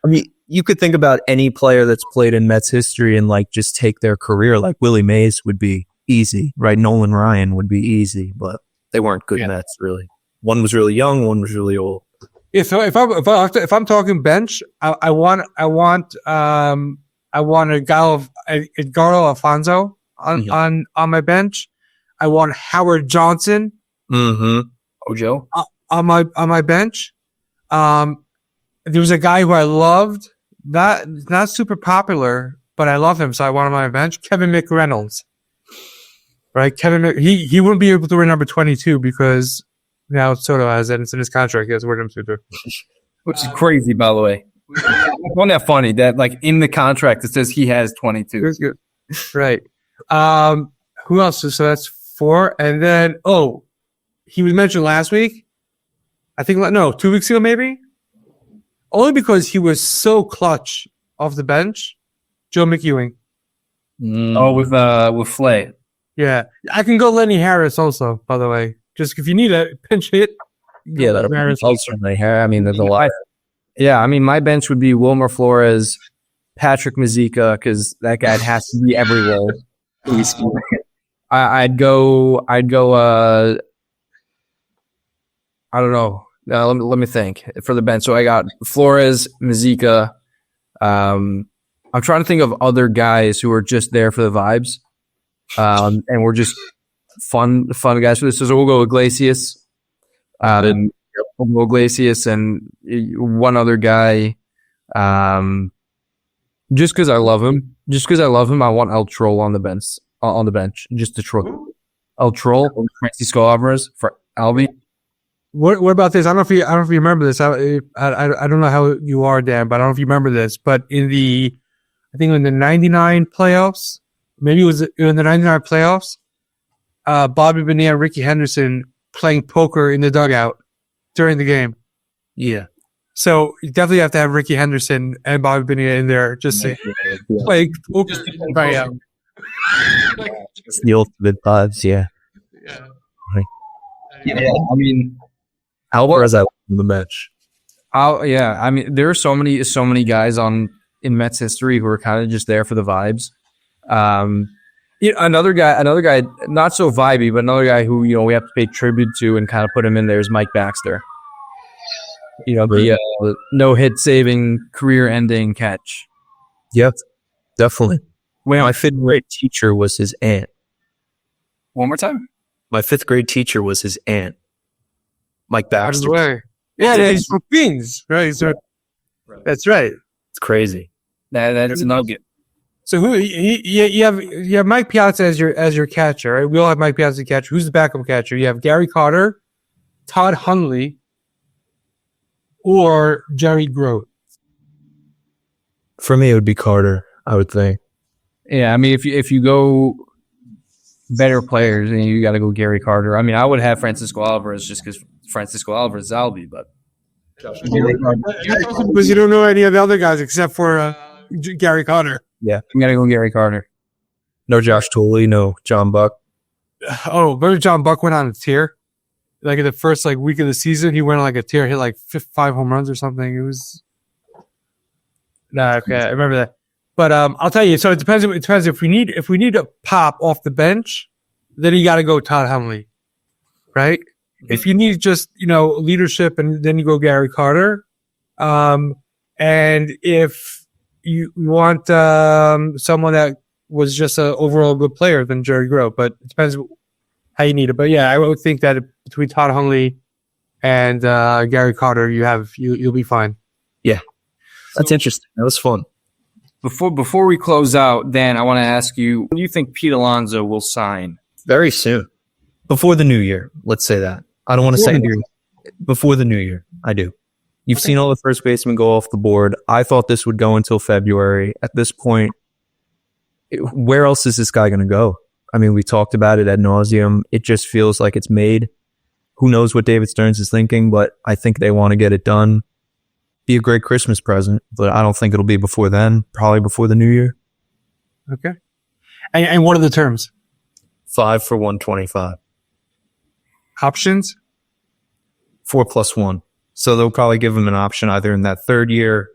I mean, you could think about any player that's played in Mets history and like just take their career. Like Willie Mays would be easy, right? Nolan Ryan would be easy, but they weren't good Mets really. One was really young, one was really old.
Yeah, so if I'm talking bench, I want Edgardo Alfonso on my bench. I want Howard Johnson.
Ojo
on my bench. There was a guy who I loved, not super popular, but I love him, so I want him on my bench. Kevin McReynolds. right? Kevin, he wouldn't be able to wear number 22 because now Soto has it. It's in his contract. He has to wear number 22.
Which is crazy, by the way. Wasn't that funny that like in the contract it says he has 22?
It's good. Right. Who else? So that's 4. And then, he was mentioned last week. I think, 2 weeks ago, maybe. Only because he was so clutch off the bench. Joe McEwing.
With Flay.
Yeah. I can go Lenny Harris also, by the way. Just if you need a pinch hit.
Yeah, that'll be ultimately hair. I mean, there's a lot.
Yeah, I mean, my bench would be Wilmer Flores, Patrick Mazeika, because that guy has to be everywhere. I'd go. I don't know. Let me think for the bench. So I got Flores, Mazeika. I'm trying to think of other guys who are just there for the vibes, and we're just fun guys for this. So we'll go Iglesias. We'll go Iglesias and one other guy. Just because I love him. I want El Troll on the bench. Just to troll. El Troll, Francisco Alvarez for Albi.
What about this? I don't know if you remember this. I don't know how you are, Dan, but I don't know if you remember this. But in the 99 playoffs, maybe it was in the 99 playoffs, Bobby Bonilla and Ricky Henderson playing poker in the dugout during the game.
Yeah.
So you definitely have to have Ricky Henderson and Bobby Bonilla in there just to play poker. Right out.
It's the ultimate vibes, yeah.
Yeah, I mean,
Alvarez, I love the bench.
I mean, there are so many guys in Mets history who are kind of just there for the vibes. Another guy, not so vibey, but another guy who we have to pay tribute to and kind of put him in there is Mike Baxter. The no-hit saving, career-ending catch.
Yep, definitely.
Well,
my 5th grade teacher was his aunt.
One more time.
My 5th grade teacher was his aunt, Mike Baxter.
Yeah, he's from Queens, right? That's right.
It's crazy.
That's a nugget.
So who you have Mike Piazza as your catcher, right? We all have Mike Piazza as a catcher. Who's the backup catcher? You have Gary Carter, Todd Hundley, or Jerry Grote.
For me, it would be Carter, I would think.
Yeah, I mean, if you go better players, then you got to go Gary Carter. I mean, I would have Francisco Alvarez just because Francisco Alvarez is Albi, but
because you don't know any of the other guys except for Gary Carter.
Yeah,
I'm gonna go Gary Carter.
No Josh Tolley, no John Buck.
Oh, remember John Buck went on a tear? Like in the first week of the season, he went on a tear, hit 5 home runs or something. It was okay. I remember that. But I'll tell you. So it depends. If we need a pop off the bench, then you got to go Todd Hundley, right? If you need just leadership, and then you go Gary Carter. And if you want someone that was just an overall good player, then Jerry Grote. But it depends how you need it. But yeah, I would think that between Todd Hundley and Gary Carter, you'll be fine.
Yeah, that's interesting. That was fun.
Before we close out, Dan, I want to ask you: when do you think Pete Alonso will sign?
Very soon, before the new year. Let's say that. I don't want to say before the new year. I do. You've seen all the first basemen go off the board. I thought this would go until February. At this point, where else is this guy going to go? I mean, we talked about it ad nauseum. It just feels like it's made. Who knows what David Stearns is thinking, but I think they want to get it done. Be a great Christmas present, but I don't think it'll be before then. Probably before the new year.
Okay. And what are the terms?
5 for 125.
Options?
4 plus 1. So they'll probably give him an option either in that third year.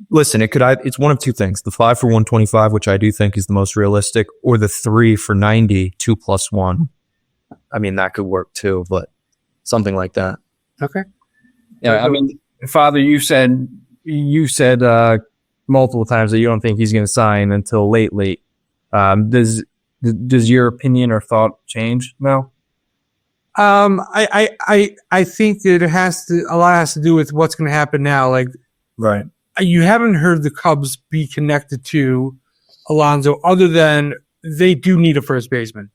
Listen, it's one of two things. The 5 for 125, which I do think is the most realistic, or the 3 for 90, 2 plus 1. I mean, that could work too, but something like that.
Okay.
Yeah, I mean, Father, you said multiple times that you don't think he's going to sign until late. Does your opinion or thought change now?
I think that a lot has to do with what's going to happen now.
Right.
You haven't heard the Cubs be connected to Alonso other than they do need a first baseman.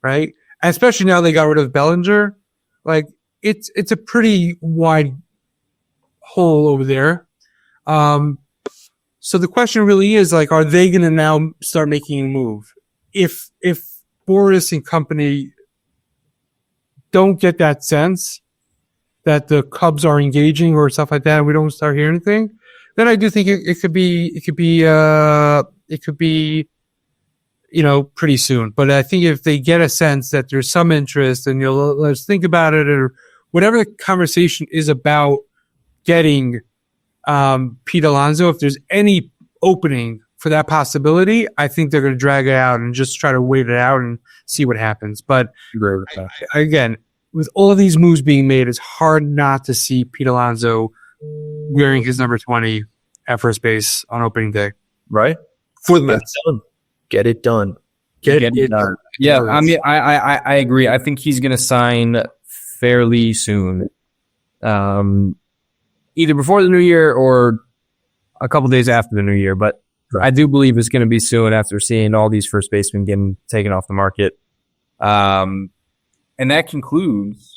right? And especially now they got rid of Bellinger. Like, it's a pretty wide hole over there. So the question really is, like, are they going to now start making a move? If Boris and company don't get that sense that the Cubs are engaging or stuff like that, and we don't start hearing anything, then I do think it could be, pretty soon. But I think if they get a sense that there's some interest and let's think about it, or whatever the conversation is about getting Pete Alonso, if there's any opening for that possibility, I think they're going to drag it out and just try to wait it out and see what happens. But again, with all of these moves being made, it's hard not to see Pete Alonso wearing his number 20 at first base on opening day.
Right?
For the Mets.
Get it done.
Get it done. Yeah, I mean, I agree. I think he's going to sign fairly soon. Either before the new year or a couple days after the new year. But I do believe it's going to be soon after seeing all these first basemen getting taken off the market. And that concludes.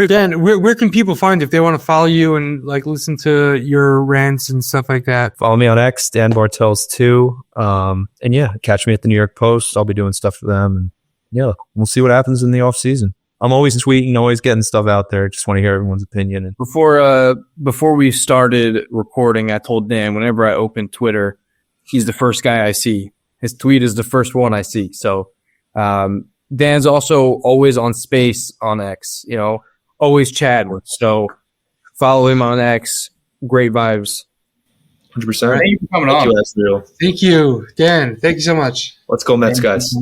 Dan, where can people find if they want to follow you and like listen to your rants and stuff like that?
Follow me on X, Dan Bartels 2. And yeah, catch me at the New York Post. I'll be doing stuff for them. And yeah, we'll see what happens in the off season. I'm always tweeting, always getting stuff out there. Just want to hear everyone's opinion. And
Before we started recording, I told Dan whenever I open Twitter, he's the first guy I see. His tweet is the first one I see. So Dan's also always on space on X, always chatting. So follow him on X. Great vibes.
100%.
Thank you for coming on.
Thank you, Dan. Thank you so much.
Let's go Mets, guys.